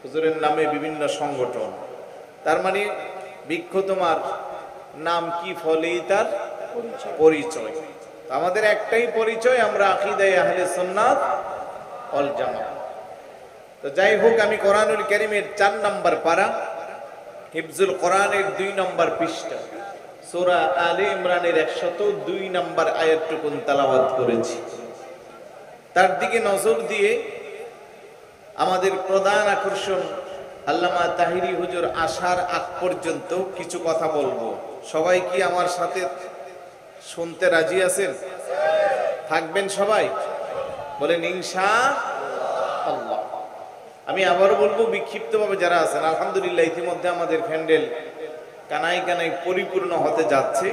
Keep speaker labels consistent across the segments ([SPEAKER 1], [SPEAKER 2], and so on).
[SPEAKER 1] হুজুরের নামে বিভিন্ন সংগঠন। তার মানে বৃক্ষ তোমার নাম কি, ফলেই তার পরিচয়। আমাদের একটাই পরিচয়, আমরা আকীদায়ে আহলে সুন্নাত ওয়াল জামাত। তো যাই হোক, আমি কোরআনুল কারীমের 4 নম্বর পারা, হিফজুল কোরআনের 2 নম্বর পৃষ্ঠা, সূরা আলে ইমরানের 102 নম্বর আয়াতটুকুন তেলাওয়াত করেছি। তার দিকে নজর দিয়ে আমাদের প্রধান আকর্ষণ আল্লামা তাহিরি হুজুর আসার আগ পর্যন্ত কিছু কথা বলবো। সবাই কি আমার সাথে শুনতে রাজি আছেন? থাকবেন সবাই? বলেন ইনশাআল্লাহ। আমি আবারও বলবো, বিক্ষিপ্তভাবে যারা আছেন, আলহামদুলিল্লাহ ইতিমধ্যে আমাদের প্যান্ডেল কানাই কানাই পরিপূর্ণ হতে যাচ্ছে।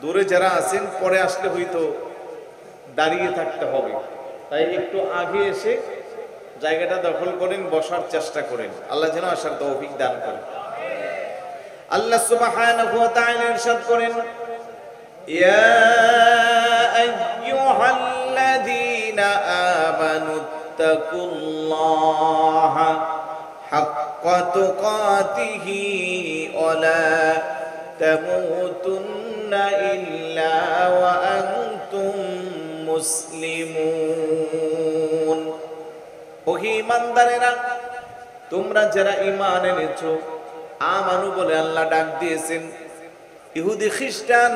[SPEAKER 1] দূরে যারা আছেন, পরে আসলে হয়তো দাঁড়িয়ে থাকতে হবে, তাই একটু আগে এসে জায়গাটা দখল করেন, বসার চেষ্টা করেন। আল্লাহ যেন আসার তৌফিক দান করেন। আল্লাহ সুবহানাহু ওয়া তাআলা ইরশাদ করেন, ইয়া আইয়ুহাল্লাযীনা আমানুত্তাকুল্লাহা হাক্কা তুকাতিহি ওয়া লা তামুতুন্না ইল্লা ওয়া আনতুম মুসলিমুন। ওহে ঈমানদারেরা, তোমরা যারা ঈমান এনেছো, আমানু বলে আল্লাহ ডাক দিয়েছেন। ইহুদি, খ্রিস্টান,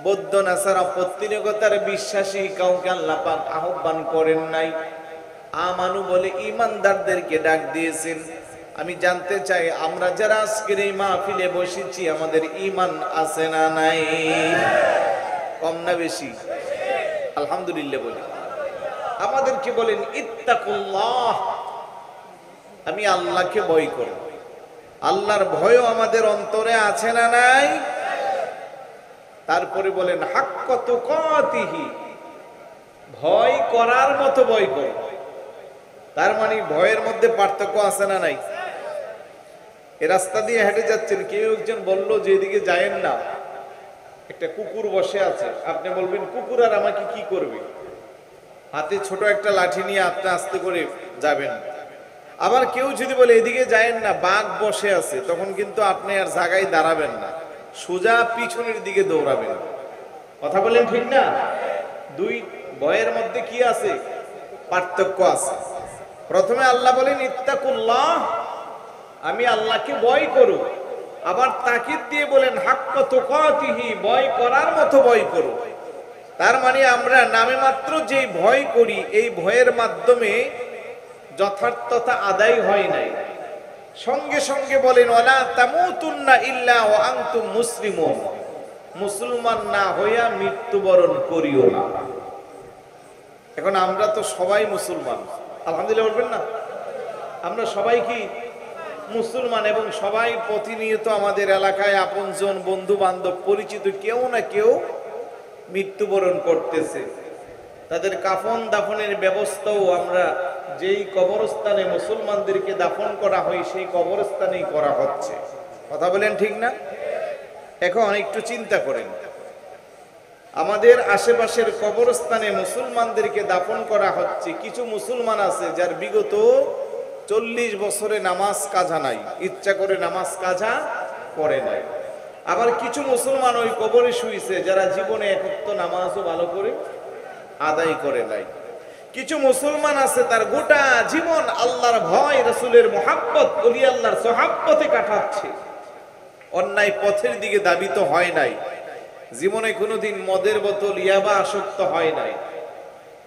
[SPEAKER 1] বৌদ্ধ, নাসারা পত্তিনিকতার বিশ্বাসী কাউকে আল্লাহ পাক আহ্বান করেন নাই, আমানু বলে ঈমানদারদেরকে ডাক দিয়েছেন। আমি জানতে চাই, আমরা যারা আজকের এই মাহফিলে বসেছি, আমাদের ঈমান আছে না নাই? কম না বেশি? আলহামদুলিল্লাহ বলি। আমাদেরকে বলেন ইত্তাকুল্লাহ, আমি আল্লাহকে ভয় করব। আল্লাহর ভয়ও আমাদের অন্তরে আছে না নাই? তারপরে বলেন হাক্কা তুকাতিহি, ভয় করার মতো ভয় করব। তার মানে ভয়ের মধ্যে পার্থক্য আছে না নাই? এই রাস্তা দিয়ে হেঁটে যাচ্ছেন, কেউ একজন বলল যে এদিকে যায়েন না, একটা কুকুর বসে আছে। আপনি বলবেন কুকুর আর আমাকে কি করবে? হাতে ছোট একটা লাঠি নিয়ে আপনি আস্তে করে যাবেন। আবার কেউ যদি বলে এদিকে যায়েন না, বাঘ বসে আছে, তখন কিন্তু আপনি আর জায়গায় দাঁড়াবেন না, সোজা পিছনের দিকে দৌড়াবেন। কথা বলেন ঠিক না? দুই ভয়ের মধ্যে কি আছে? পার্থক্য আছে। প্রথমে আল্লাহ বলেন ইত্তাকুল্লাহ, আমি আল্লাহকে ভয় করো। আবার তাকিদ দিয়ে বলেন হাক্কা তুকাতিহি, ভয় করার মতো ভয় করো। তার মানে আমরা নামে মাত্র যে ভয় করি, এই ভয়ের মাধ্যমে যথার্থতা আদায় হয় নাই। সঙ্গে সঙ্গে বলেন ওয়ালা তামুতুন্না ইল্লা ওয়া আনতুম মুসলিমুন, মুসলমান না হইয়া মৃত্যুবরণ করিও না। এখন আমরা তো সবাই মুসলমান, আলহামদুলিল্লাহ বলবেন না? আমরা সবাই কি মুসলমান? এবং সবাই প্রতিনিয়ত আমাদের এলাকায় আপনজন, বন্ধু বান্ধব, পরিচিত কেউ না কেউ মৃত্যুবরণ করতেছে। তাদের কাফন দাফনের ব্যবস্থাও আমরা যেই কবরস্থানে মুসলমানদেরকে দাফন করা হয়, সেই কবরস্থানেই করা হচ্ছে। কথা বলেন ঠিক না? এখন একটু চিন্তা করেন, আমাদের আশেপাশের কবরস্থানে মুসলমানদেরকে দাফন করা হচ্ছে। কিছু মুসলমান আছে যার বিগত 40 বছরে নামাজ কাজা নাই, ইচ্ছা করে নামাজ কাজা করে নাই। আবার কিছু মুসলমান ওই কবরে শুইছে যারা জীবনে এক ওয়াক্ত নামাজও ভালো করে আদায় করে নাই। কিছু মুসলমান আছে তার গোটা জীবন আল্লাহর ভয়, রাসূলের মুহাব্বত, ওলি আল্লাহর সোহাব্বতে কাটাচ্ছে, অন্যায় পথের দিকে ধাবিত হয় নাই, জীবনে কোনোদিন মদের বোতল, ইয়াবা আসক্ত হয় নাই।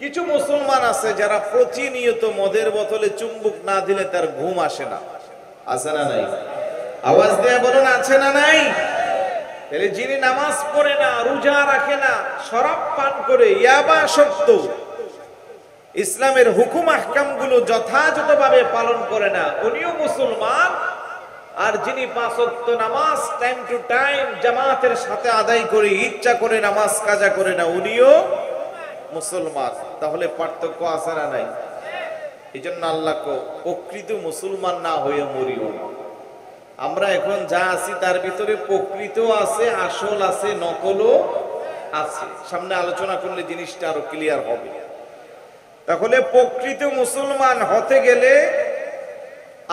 [SPEAKER 1] কিছু মুসলমান আছে যারা প্রতিনিয়ত মদের বোতলে চুম্বুক না দিলে তার ঘুম আসে না। আছে না নাই? আওয়াজ দিয়ে বলুন আছে না নাই? তাহলে যিনি নামাজ পড়ে না, রোজা রাখে না, শরাব পান করে, ইয়াবা আসক্ত, ইসলামের হুকুম আহকাম গুলো যথাযথভাবে পালন করে না, উনিও মুসলমান। আর যিনি 5 ওয়াক্ত নামাজ টাইম টু টাইম জামাতের সাথে আদায় করে, ইচ্ছা করে নামাজ কাজা করে না, উনিও মুসলমান। তাহলে পার্থক্য আছে না নাই? এই জন্য আল্লাহকে প্রকৃত মুসলমান না হয়ে মরিও না। আমরা এখন যা আছি তার ভিতরে প্রকৃত আছে, আসল আছে, নকলও আছে। সামনে আলোচনা করলে জিনিসটা আরো ক্লিয়ার হবে। তাহলে প্রকৃত মুসলমান হতে গেলে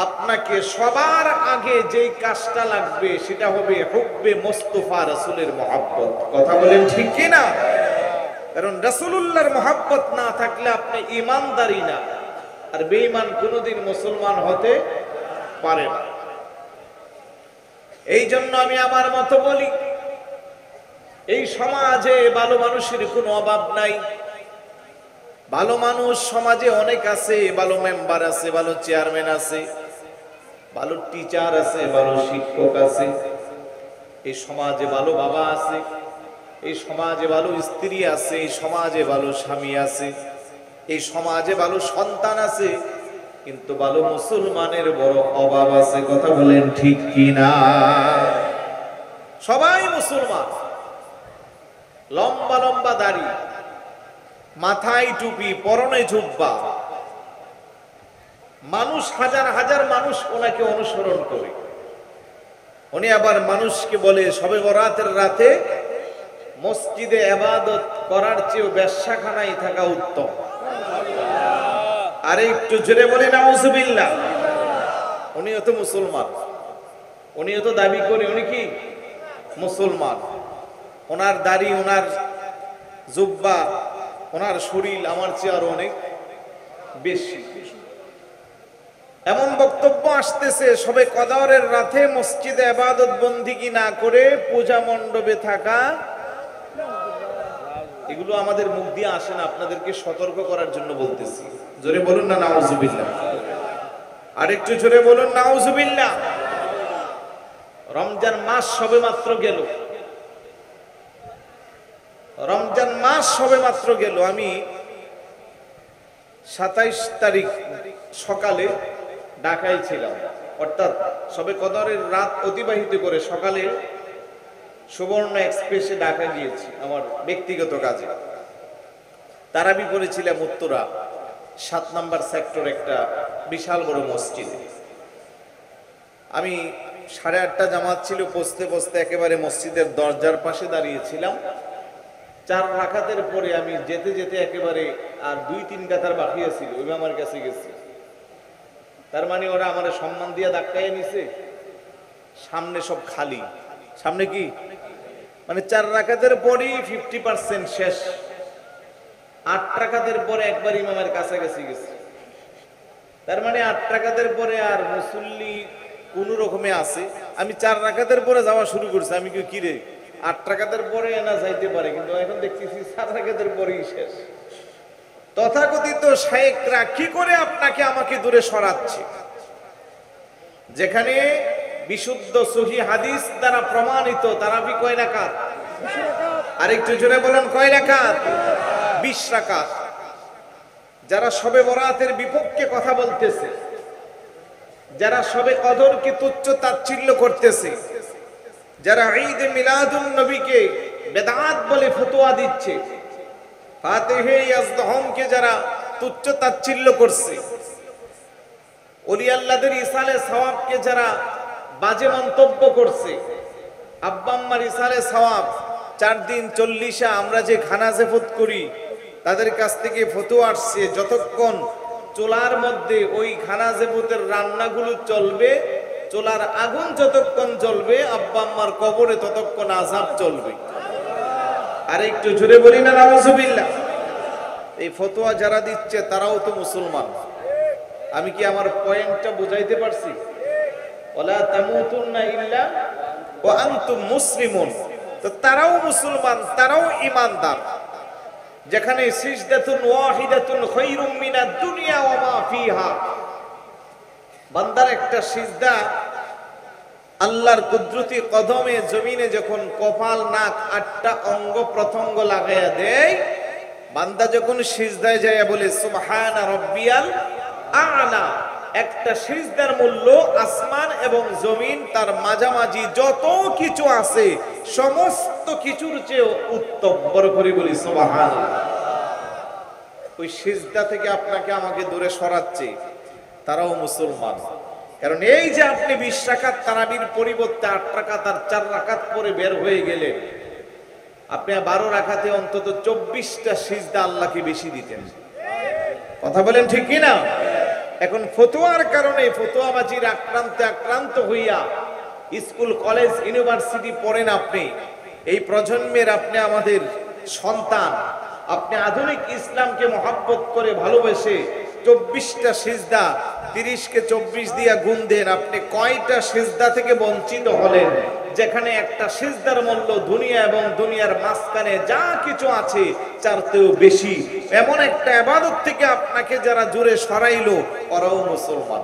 [SPEAKER 1] আপনার আপনাকে সবার আগে যেই কাজটা লাগবে সেটা হবে হুব্বে মুস্তাফা রাসূলের মহব্বত। কথা বলেন ঠিক কি না? কারণ রাসূলুল্লাহর মহব্বত না থাকলে আপনি ঈমানদারই না, আর বেঈমান কোনোদিন মুসলমান হতে পারে না। এই জন্য আমি আমার মতো বলি, এই সমাজে ভালো মানুষের কোনো অভাব নাই। ভালো মানুষ সমাজে অনেক আছে, ভালো মেম্বার আছে, ভালো চেয়ারম্যান আছে, ভালো টিচার আছে, ভালো শিক্ষক আছে। এই সমাজে ভালো বাবা আছে, এই সমাজে ভালো স্ত্রী আছে, এই সমাজে ভালো স্বামী আছে, এই সমাজে ভালো সন্তান আছে, কিন্তু ভালো মুসলমানের বড় অভাব আছে। কথা বলেন ঠিক কি না? সবাই মুসলমান, লম্বা লম্বা দাড়ি, মাথায় টুপি, পরনে জুব্বা, মানুষ হাজার হাজার মানুষ ওনাকে অনুসরণ করে। উনি আবার মানুষকে বলে শবে বরাতের রাতে মসজিদে ইবাদত করার চেয়ে বেশ্যাখানায় থাকা উত্তম। আরে একটু জোরে বলে নাউজুবিল্লাহ। উনিও তো মুসলমান, উনিও তো দাবি করে উনি কি মুসলমান। ওনার দাড়ি, ওনার জুব্বা, ওনার শরীর আমার চেয়ে আরো অনেক বেশি। এমন বক্তব্য আসতেছে সবে কদরের রাতে মসজিদে ইবাদত বন্দিগি না করে পূজা মণ্ডপে থাকা, এগুলো আমাদের মুখ দিয়ে আসে না, আপনাদেরকে সতর্ক করার জন্য বলতেছি। জোরে বলুন না নাউজুবিল্লাহ। আরেকটু জোরে বলুন নাউজুবিল্লাহ। রমজান মাস সবে মাত্র গেল, রমজান মাস সবে মাত্র গেল। আমি 27 তারিখ সকালে ঢাকায় ছিলাম, অর্থাৎ সবে কদরের রাত অতিবাহিত করে সকালে সুবর্ণ এক্সপ্রেসে ঢাকা গিয়েছি আমার ব্যক্তিগত কাজে। তারাবি করেছিলাম উত্তরা 7 নম্বর সেক্টর, একটা বিশাল বড় মসজিদে। আমি 8:30 জামাত ছিল, পৌঁছতে পৌঁছতে একেবারে মসজিদের দরজার পাশে দাঁড়িয়েছিলাম। 4 রাকাতের পরে আমি যেতে যেতে একেবারে আর 2-3 কাতার বাকি ছিল, ওই আমার কাছে গেছি। তার মানে ওরা আমার সম্মান দিয়ে ধাক্কায় নিছে, সামনে সব খালি। সামনে কি মানে 4 রাকাতের পরই 50% শেষ। 8 রাকাতের পরে একবার ইমামের কাছাকাছি গেছে। তার মানে 8 রাকাতের পরে আর মুসল্লি কোন রকমে আছে। আমি 4 রাকাতের পরে যাওয়া শুরু করছি। আমি কি রে 8 রাকাতের পরে না যাইতে পারে, কিন্তু এখন দেখতেছি 4 রাকাতের পরেই শেষ। তথাকথিত শায়েখরা কি করে আপনাকে আমাকে দূরে সরাচ্ছে, যেখানে বিশুদ্ধ সহিহ হাদিস দ্বারা প্রমাণিত তারাবি কয় রাকাত? আরেকটু জোরে বলেন কয় রাকাত? 20 রাকাত। যারা শবে বরাতের বিপক্ষে কথা বলতেছে, যারা শবে কদরকে তুচ্ছ তাচ্ছিল্য করতেছে, যারা ঈদ মিলাদুন নবীকে বেদাত বলে ফতোয়া দিচ্ছে, ফাতিহে ইয়াজদহমকে যারা তুচ্ছ তাচ্ছিল্য করছে, ওলি আল্লাহদের ইসালে সওয়াবকে যারা বাজে মন্তব্য করছে, আব্বা আম্মার ইসালে সওয়াব 4 দিন 40 আমরা যে খানা জেফত করি, তাদের কাছ থেকে ফতোয়া আসছে যতক্ষণ চুলার মধ্যে ওই খানা জেফতের রান্নাগুলো চলবে, চুলার আগুন যতক্ষণ জ্বলবে, আব্বা আম্মার কবরে ততক্ষণ আযাব চলবে। আর একটু জোরে বলি না নাউজুবিল্লাহ। এই ফতোয়া যারা দিচ্ছে তারাও তো মুসলমান। আমি কি আমার পয়েন্টটা বুঝাইতে পারছি? ওয়ালা তামুতুন্না ইল্লা ওয়া আনতুম মুসলিমুন। তো তারাও মুসলমান, তারাও ঈমানদার। যেখানে সিজদাতুন ওয়াহিদাতুন খায়রুম মিনাদ দুনিয়া ওয়া মা ফিহা, বান্দার একটা সিজদা আল্লাহর কুদরতি কদমে জমিনে যখন কপাল নাক 8টা অঙ্গ প্রত্যঙ্গ লাগায়া দেয়, বান্দা যখন সিজদায় যায় বলে সুবহানা রাব্বিয়াল আ'লা, একটা সিজদার মূল্য আসমান এবং জমিন তার মাঝামাঝি যত কিছু আছে সমস্ত কিছুর চেয়ে উত্তম। বড় করে বলি সুবহানাল্লাহ। ওই সিজদা থেকে আপনাকে আমাকে দূরে সরাচ্ছে, তারাও মুসলমান। কারণ এই যে আপনি 20 রাকাত তারাবির পরিবর্তে 8 রাকাত আর 4 রাকাত পরে বের হয়ে গেলেন, আপনি 12 রাকাতে অন্তত 24টা সিজদা আল্লাহকে বেশি দিতেন। কথা বলেন ঠিক কি না? এখন ফতোয়ার কারণে ফতোয়াবাজির আক্রান্ত হইয়া স্কুল কলেজ ইউনিভার্সিটি পড়েন আপনি, এই প্রজন্মের আপনি আমাদের সন্তান, আপনি আধুনিক ইসলামকে মহাব্বত করে ভালোবেসে 24টা সিজদা 30কে 24 দিয়া গুণ দেন, আপনি কয়টা সিজদা থেকে বঞ্চিত হলেন? যেখানে একটা সিজদার মূল্য দুনিয়া এবং দুনিয়ার মাঝখানে যা কিছু আছে চারতেও বেশি। এমন একটা ইবাদত থেকে আপনাকে যারা দূরে সরাইলো ওরাও মুসলমান।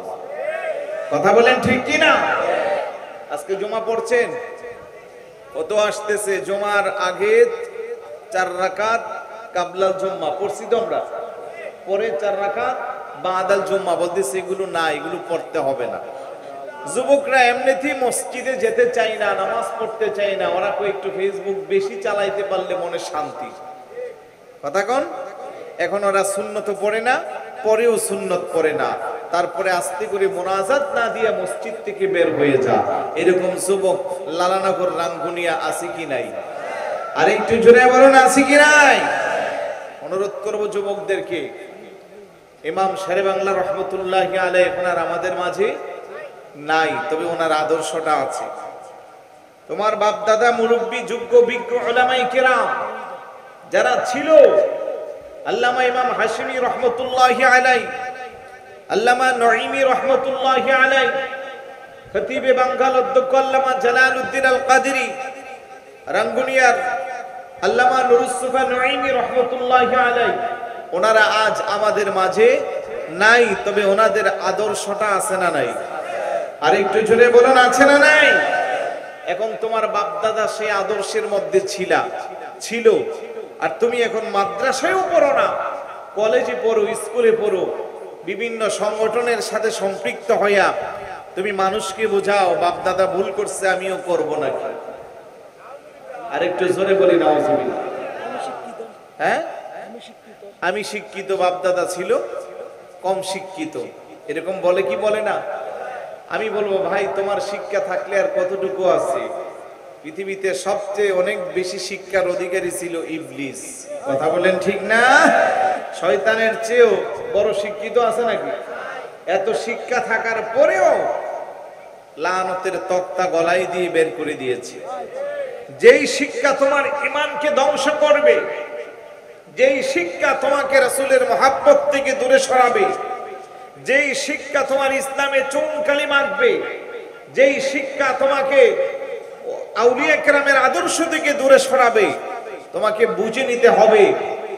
[SPEAKER 1] কথা বলেন ঠিক কি না? আজকে জুমা পড়ছেন, কত আসতেছে? জুমার আগে 4 রাকাত কাবলাল জুম্মা পড়ছি তো আমরা, পরে 4 রাকাত বাদাল জুম্মা বলতেছে এগুলো না, এগুলো পড়তে হবে না। যুবকরা এমনিতেই মসজিদে যেতে চায় না, নামাজ পড়তে চায় না, ওরা কই একটু ফেসবুক বেশি চালাইতে পারলে মনে শান্তি। কথা কোন? এখন ওরা সুন্নত পড়ে না, পরেও সুন্নত পড়ে না, তারপরে আস্তে করে মোনাজাত না দিয়ে মসজিদ থেকে বের হয়ে যা। এরকম যুবক লালানগর রাঙ্গুনিয়া আছে কি নাই? আর একটু জোরে বলুন আছে কি নাই? অনুরোধ করব যুবকদেরকে, ইমাম শেরে বাংলা রহমতুল্লাহি আলাইহি এখন আর আমাদের মাঝে নাই, তবে ওনার আদর্শটা আছে। তোমার বাপ দাদা মুরব্বী যোগ্য বিজ্ঞ উলামায়ে কেরাম যারা ছিল, আল্লামা ইমাম হাশিমি রহমতুল্লাহি আলাইহি, আল্লামা নঈমি রহমতুল্লাহি আলাইহি, খতিবে বাঙ্গাল অধ্যক্ষ আল্লামা জালালউদ্দিন আল কাদেরী, রাঙ্গুনিয়ার আল্লামা নুরুসসুফা নঈমি রহমতুল্লাহি আলাইহি, ওনারা আজ আমাদের মাঝে নাই, তবে ওনাদের আদর্শটা আছে না নাই? আর একটু জোরে বলুন আছে না নাই? এখন তোমার বাপ দাদা সেই আদর্শের মধ্যে ছিল, আর তুমি এখন মাদ্রাসায়ও পড়ো না, কলেজে পড়ো, স্কুলে পড়ো, বিভিন্ন সংগঠনের সাথে সম্পৃক্ত হইয়া তুমি মানুষকে বোঝাও বাপ দাদা ভুল করছে, আমিও করব নাকি? আর একটু জোরে বলি নাউজুবিল্লাহ। হ্যাঁ, আমি শিক্ষিত, বাপ দাদা ছিল কম শিক্ষিত, এরকম বলে কি বলে না? আমি বলবো ভাই তোমার শিক্ষা থাকলে আর কতটুকু আছে? পৃথিবীতে সবচেয়ে অনেক বেশি শিক্ষার অধিকারী ছিল ইবলিস। কথা বলেন ঠিক না? শয়তানের চেয়েও বড় শিক্ষিত আছে নাকি? এত শিক্ষা থাকার পরেও লানতের তক্তা গলায় দিয়ে বের করে দিয়েছে। যেই শিক্ষা তোমার ঈমানকে ধ্বংস করবে, যেই শিক্ষা তোমাকে রাসূলের মহব্বত থেকে দূরে সরাবে, যেই শিক্ষা তোমার ইসলামে চুনকালি মাখবে, যেই শিক্ষা তোমাকে আউলিয়া কেরামের আদর্শ থেকে দূরে সরাবে, তোমাকে বুঝে নিতে হবে,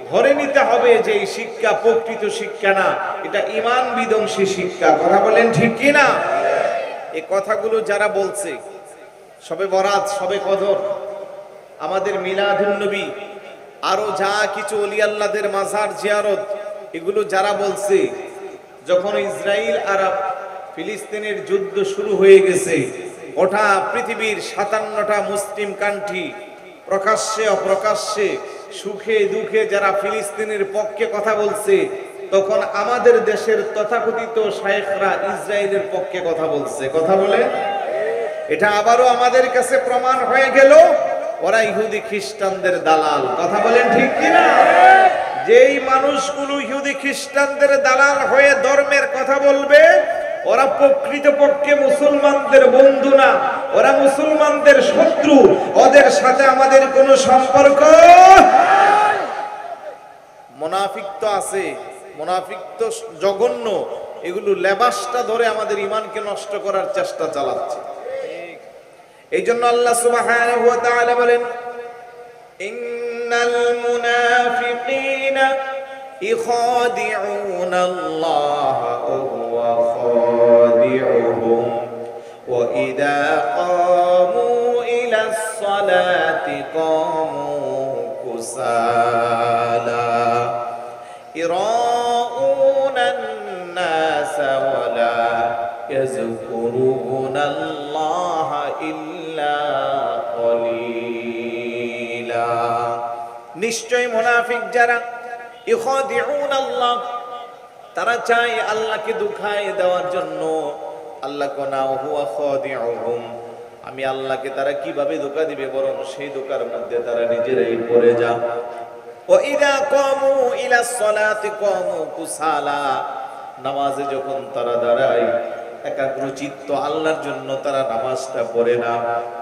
[SPEAKER 1] ধরে নিতে হবে যে এই শিক্ষা প্রকৃত শিক্ষা না, এটা ঈমান বিধ্বংসী শিক্ষা। কথা বলেন ঠিক কি না? এই কথাগুলো যারা বলছে, সবে বরাত, সবে কদর, আমাদের মিলাদুন নবী, আরো যা কিছু ওলি আল্লাহদের মাজার জিয়ারত, এগুলো যারা বলছে, যখন ইসরায়েল আর ফিলিস্তিনের যুদ্ধ শুরু হয়ে গেছে, ওটা পৃথিবীর 57টা মুসলিম কান্ট্রি প্রকাশ্যে অপ্রকাশ্যে সুখে দুঃখে যারা ফিলিস্তিনের পক্ষে কথা বলছে, তখন আমাদের দেশের তথাকথিত শায়েখরা ইসরায়েলের পক্ষে কথা বলছে। কথা বলে এটা আবারও আমাদের কাছে প্রমাণ হয়ে গেল ওরা ইহুদি খ্রিস্টানদের দালাল। কথা বলেন ঠিক কিনা? যেই মানুষগুলো ইহুদি খ্রিস্টানদের দালাল হয়ে ধর্মের কথা বলবে, ওরা প্রকৃতপক্ষে মুসলমানদের বন্ধু না, ওরা মুসলমানদের শত্রু, ওদের সাথে আমাদের কোনো সম্পর্ক। মুনাফিক তো আছে, মুনাফিক তো জঘন্য, এগুলো লেবাসটা ধরে আমাদের ঈমানকে নষ্ট করার চেষ্টা চালাচ্ছে। এই জন্য আল্লাহ সুবহানাহু ওয়া তাআলা বলেন, ইন্নাল মুনাফিকিনা ইখাদিউনা আল্লাহ ওয়া হুয়া খাদিউহুম ওয়া ইযা কামু ইলাস সালাতি কামু কুসালা ইরাউনান নাস ওয়া লা ইয়াযকুরুনা আল্লাহ ইল্লা কলিলা। নিশ্চয় মুনাফিক যারা, ইখাদিউন আল্লাহ, তারা চায় আল্লাহকে দুখায় দেওয়ার জন্য। আল্লাহ কোনা হুয়া খাদিউহুম, আমি আল্লাহকে তারা কিভাবে ধোঁকা দিবে, বরং সেই ধোঁকার মধ্যে তারা নিজেরাই পড়ে যায়। ওয়া ইযা কামু ইলাস সালাতি কামু কুসালা, নামাজে যখন তারা দাঁড়ায় একাগ্রচিত্ত আল্লাহর জন্য তারা নামাজটা পড়ে না,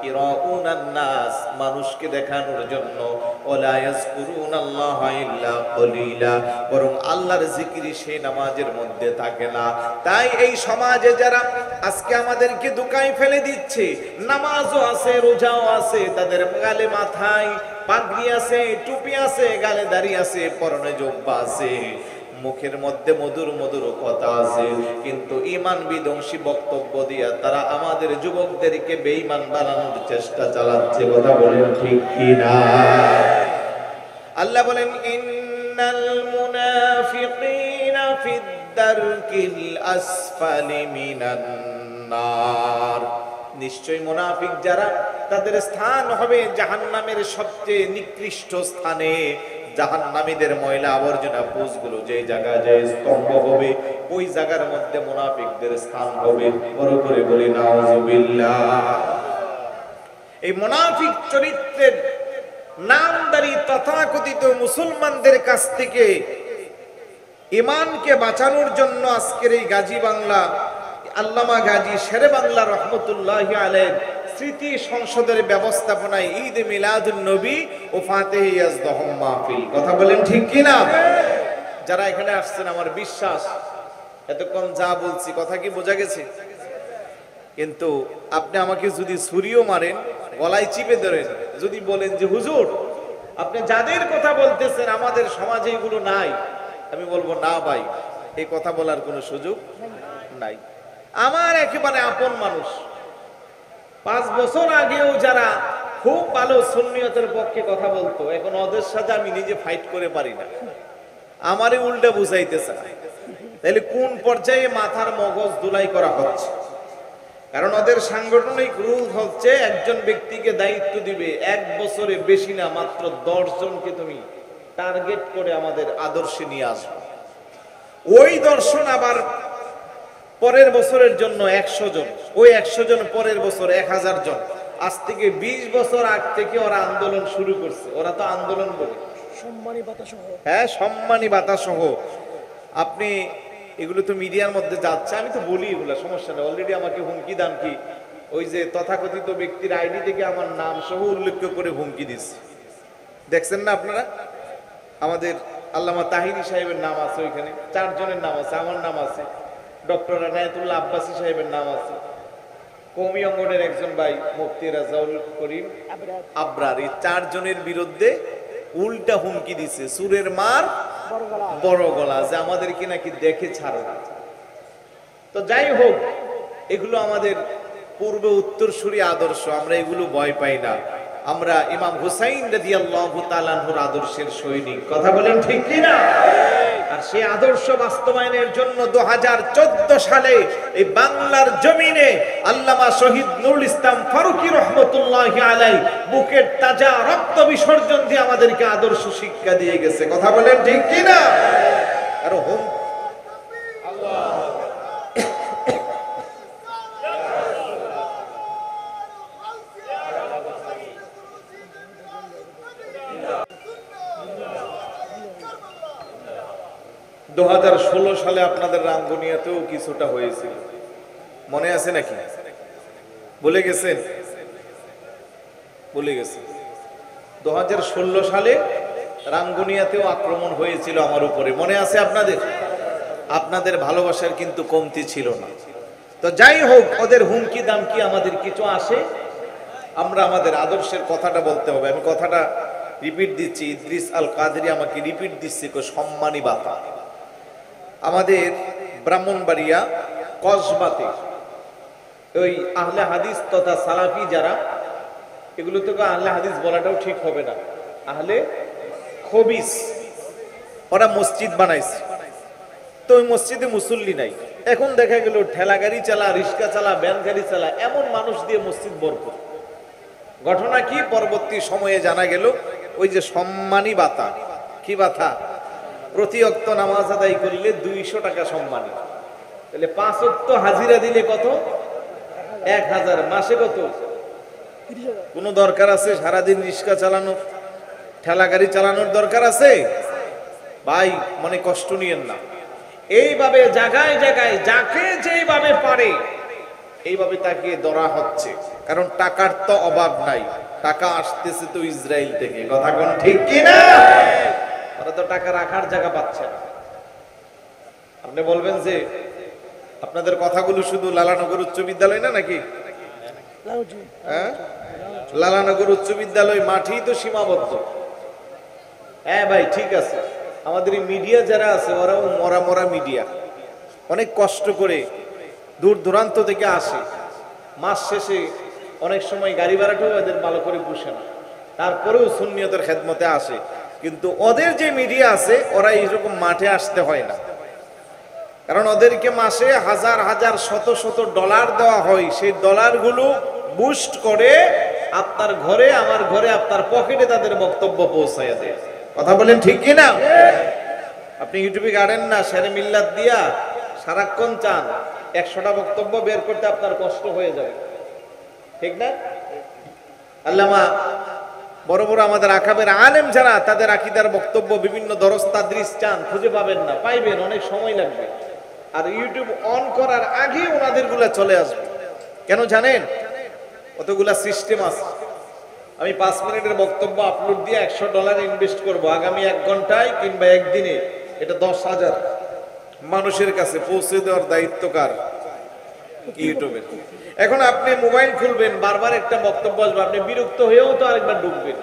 [SPEAKER 1] ইরাউনান নাস, মানুষকে দেখানোর জন্য, ওয়ালা ইয়াজকুরুনাল্লাহা ইল্লা কলিলা, বরং আল্লাহর জিকির সেই নামাজের মধ্যে থাকে না। তাই এই সমাজে যারা আজকে আমাদেরকে দুকায় ফেলে দিচ্ছে, নামাজও আছে, রোজাও আছে, তাদের গালে মাথায় পাগড়ি আছে, টুপি আছে, গালে দাড়ি আছে, পরনে জুব্বা আছে, মুখের মধ্যে মধুর মধুর কথা আছে, কিন্তু ঈমান বিধ্বংসী বক্তব্য দিয়া তারা আমাদের যুবকদেরকে বেঈমান বানানোর চেষ্টা চালাচ্ছে। কথা বলেন ঠিক কি না? আল্লাহ বলেন ইন্নাল মুনাফিকিনা ফিদ দারকিল আসফালি মিনান নার, নিশ্চয় মুনাফিক যারা, তাদের স্থান হবে জাহান্নামের সবচেয়ে নিকৃষ্ট স্থানে। জাহান্নামীদের ময়লা আবর্জনা পুষগুলো যে জায়গায় যে স্তম্ভ হবে, ওই জায়গার মধ্যে মুনাফিকদের স্থান হবে। বড় করে বলি নাউজুবিল্লাহ। এই মুনাফিক চরিত্রের নামদারি তথাকথিত মুসলমানদের কাছ থেকে ঈমানকে বাঁচানোর জন্য আজকের এই গাজী বাংলা, আল্লামা গাজী শেরে বাংলা রহমতুল্লাহি আলাইহি স্মৃতি সংসদের ব্যবস্থাপনায় ঈদ মিলাদুন নবী ও ফাতিহ ইয়াজদাহুম মাহফিল। কথা বলেন ঠিক কি না? যারা এখানে আসছেন, আমার বিশ্বাস এতক্ষণ যা বলছি কথা কি বোঝা গেছে? কিন্তু আপনি আমাকে যদি ছুরিও মারেন, গলায় চিপে ধরেন, যদি বলেন যে হুজুর আপনি যাদের কথা বলতেছেন আমাদের সমাজে এগুলো নাই, আমি বলবো না ভাই, এই কথা বলার কোনো সুযোগ নাই। আমার একেবারে আপন মানুষ, 5 বছর আগেও যারা খুব ভালো সুন্নিয়তের পক্ষে কথা বলতো, এখন ওদের সাথে আমি নিজে ফাইট করে পারি না, আমারই উল্টা বুঝাইতেছে। তাহলে কোন পর্যায়ে মাথার মগজ ধুলাই করা হচ্ছে? কারণ ওদের সাংগঠনিক রুল হচ্ছে একজন ব্যক্তিকে দায়িত্ব দিবে, 1 বছরে বেশি না, মাত্র 10 জনকে তুমি টার্গেট করে আমাদের আদর্শে নিয়ে আসবে। ওই দর্শন আবার পরের বছরের জন্য 100 জন, ওই 100 জন পরের বছর 1000 জন। আজ থেকে 20 বছর আগ থেকে ওরা আন্দোলন শুরু করছে। ওরা তো আন্দোলন বলে সম্মানী ভাতা সহ, হ্যাঁ সম্মানী ভাতা সহ। আপনি এগুলো তো মিডিয়ার মধ্যে যাচ্ছে, আমি তো বলি এগুলো, সমস্যা নেই। অলরেডি আমাকে হুমকি দান কি, ওই যে তথাকথিত ব্যক্তির আইডি থেকে আমার নাম সহ উল্লেখ করে হুমকি দিচ্ছে, দেখছেন না আপনারা? আমাদের আল্লামা তাহিরি সাহেবের নাম আছে ওইখানে, 4 জনের নাম আছে, আমার নাম আছে, ডক্টর আনায়াতুল্লাহ আব্বাসী সাহেবের নাম আছে, কওমি অঙ্গনের একজন ভাই মুফতি রাজাউল করিম আবরার, এই 4 জনের বিরুদ্ধে উল্টা হুমকি দিছে, সুরের মার বড় গলা, যে আমাদেরকে নাকি দেখে ছাড়ো না। তো যাই হোক, এগুলো আমাদের পূর্ব উত্তরসূরি আদর্শ, আমরা এগুলো ভয় পাই না। আমরা ইমাম হুসাইন রাদিয়াল্লাহু তাআলা আনহুর আদর্শের সৈনিক। কথা বলেন ঠিক কি না? আর সেই আদর্শ বাস্তবায়নের জন্য 2014 সালে এই বাংলার জমিনে আল্লামা শহীদ নুরুল ইসলাম ফারুকী রহমতুল্লাহি আলাইহি বুকের তাজা রক্ত বিসর্জন দিয়ে আমাদেরকে আদর্শ শিক্ষা দিয়ে গেছে। কথা বলেন ঠিক কি না? আর হোম আল্লাহ 2016 সালে আপনাদের রাঙ্গুনিয়াতেও কিছুটা হয়েছিল, মনে আছে নাকি? বলে গেছেন? বলে গেছেন। 2016 সালে রাঙ্গুনিয়াতেও আক্রমণ হয়েছিল আমার উপরে, মনে আছে আপনাদের? আপনাদের ভালোবাসার কিন্তু কমতি ছিল না। তো যাই হোক, ওদের হুমকি দামকি আমাদের কিছু আসে, আমরা আমাদের আদর্শের কথাটা বলতে হবে। আমি কথাটা রিপিট দিচ্ছি, ইদ্রিস আল কাদেরী আমাকে রিপিট দিচ্ছে, সম্মানী বাতা। আমাদের ব্রাহ্মণবাড়িয়া কসবাতে ওই আহলে হাদিস তথা সালাফি যারা, এগুলো তো আহলে হাদিস বলাটাও ঠিক হবে না, আহলে খবিস, ওরা মসজিদ বানাইছে। তো ওই মসজিদে মুসল্লি নাই, এখন দেখা গেল ঠেলা গাড়ি চালা, রিক্সা চালা, ভ্যান গাড়ি চালা, এমন মানুষ দিয়ে মসজিদ ভরপুর। ঘটনা কি, পরবর্তী সময়ে জানা গেল ওই যে সম্মানী বাতা, কি বাতা, প্রতি ওয়াক্ত নামাজ আদায় করলে 200 টাকা সম্মানী, তাহলে 5 ওয়াক্ত হাজিরা দিলে কত? 1000, মাসে কত? কোন দরকার আছে সারাদিন রিক্সা চালানোর, ঠেলা গাড়ি চালানোর দরকার আছে? ভাই মনে কষ্ট নিয়েন না, এইভাবে জায়গায় জায়গায় যাকে যেভাবে পারে এইভাবে তাকে ধরা হচ্ছে, কারণ টাকার তো অভাব নাই, টাকা আসতেছে তো ইসরায়েল থেকে, কথা কোন ঠিক কিনা? ওরা তো টাকা রাখার জায়গা পাচ্ছে না। আপনি বলবেন যে আপনাদের কথাগুলো শুধু লালানগর উচ্চ বিদ্যালয় না নাকি? হ্যাঁ, লালানগর উচ্চ বিদ্যালয় মাঠেই তো সীমাবদ্ধ। হ্যাঁ ভাই ঠিক আছে, আমাদের এই মিডিয়া যারা আছে ওরাও মরা মরা মিডিয়া, অনেক কষ্ট করে দূর দূরান্ত থেকে আসে, মাস শেষে অনেক সময় গাড়ি ভাড়াটাও এদের ভালো করে পুষে না, তারপরেও সুন্নিয়তের খেদমতে আসে। কিন্তু ওদের যে মিডিয়া আছে ওরা এইরকম মাঠে আসতে হয় না, কারণ ওদেরকে মাসে হাজার হাজার শত শত ডলার দেওয়া হয়, সেই ডলারগুলো বুস্ট করে আপনার ঘরে আমার ঘরে আপনার পকেটে তাদের বক্তব্য পৌঁছায় দেয়। কথা বলেন ঠিক কিনা? আপনি ইউটিউবে গাড়েন না শেরে মিল্লাত দিয়া সারাক্ষণ চান 100টা বক্তব্য বের করতে, আপনার কষ্ট হয়ে যাবে, ঠিক না? আল্লামা বড় বড় আমাদের আকাবের আলেম যারা, তাদের আকীদার বক্তব্য বিভিন্ন দরস তাদরিস চান, খুঁজে পাবেন না, পাইবেন অনেক সময় লাগবে। আর ইউটিউব অন করার আগে ওনাদের গুলা চলে আসবে। কেন জানেন? কতগুলা সিস্টেম আছে। আমি 5 মিনিটের বক্তব্য আপলোড দিয়ে $100 ইনভেস্ট করব, আগামী 1 ঘন্টায় কিংবা একদিনে এটা 10,000 মানুষের কাছে পৌঁছে দেওয়ার দায়িত্ব কার? ইউটিউবের। এখন আপনি মোবাইল খুলবেন, বারবার একটা বক্তব্য আসবে, আপনি বিরক্ত হয়েও তো আরেকবার ঢুকবেন,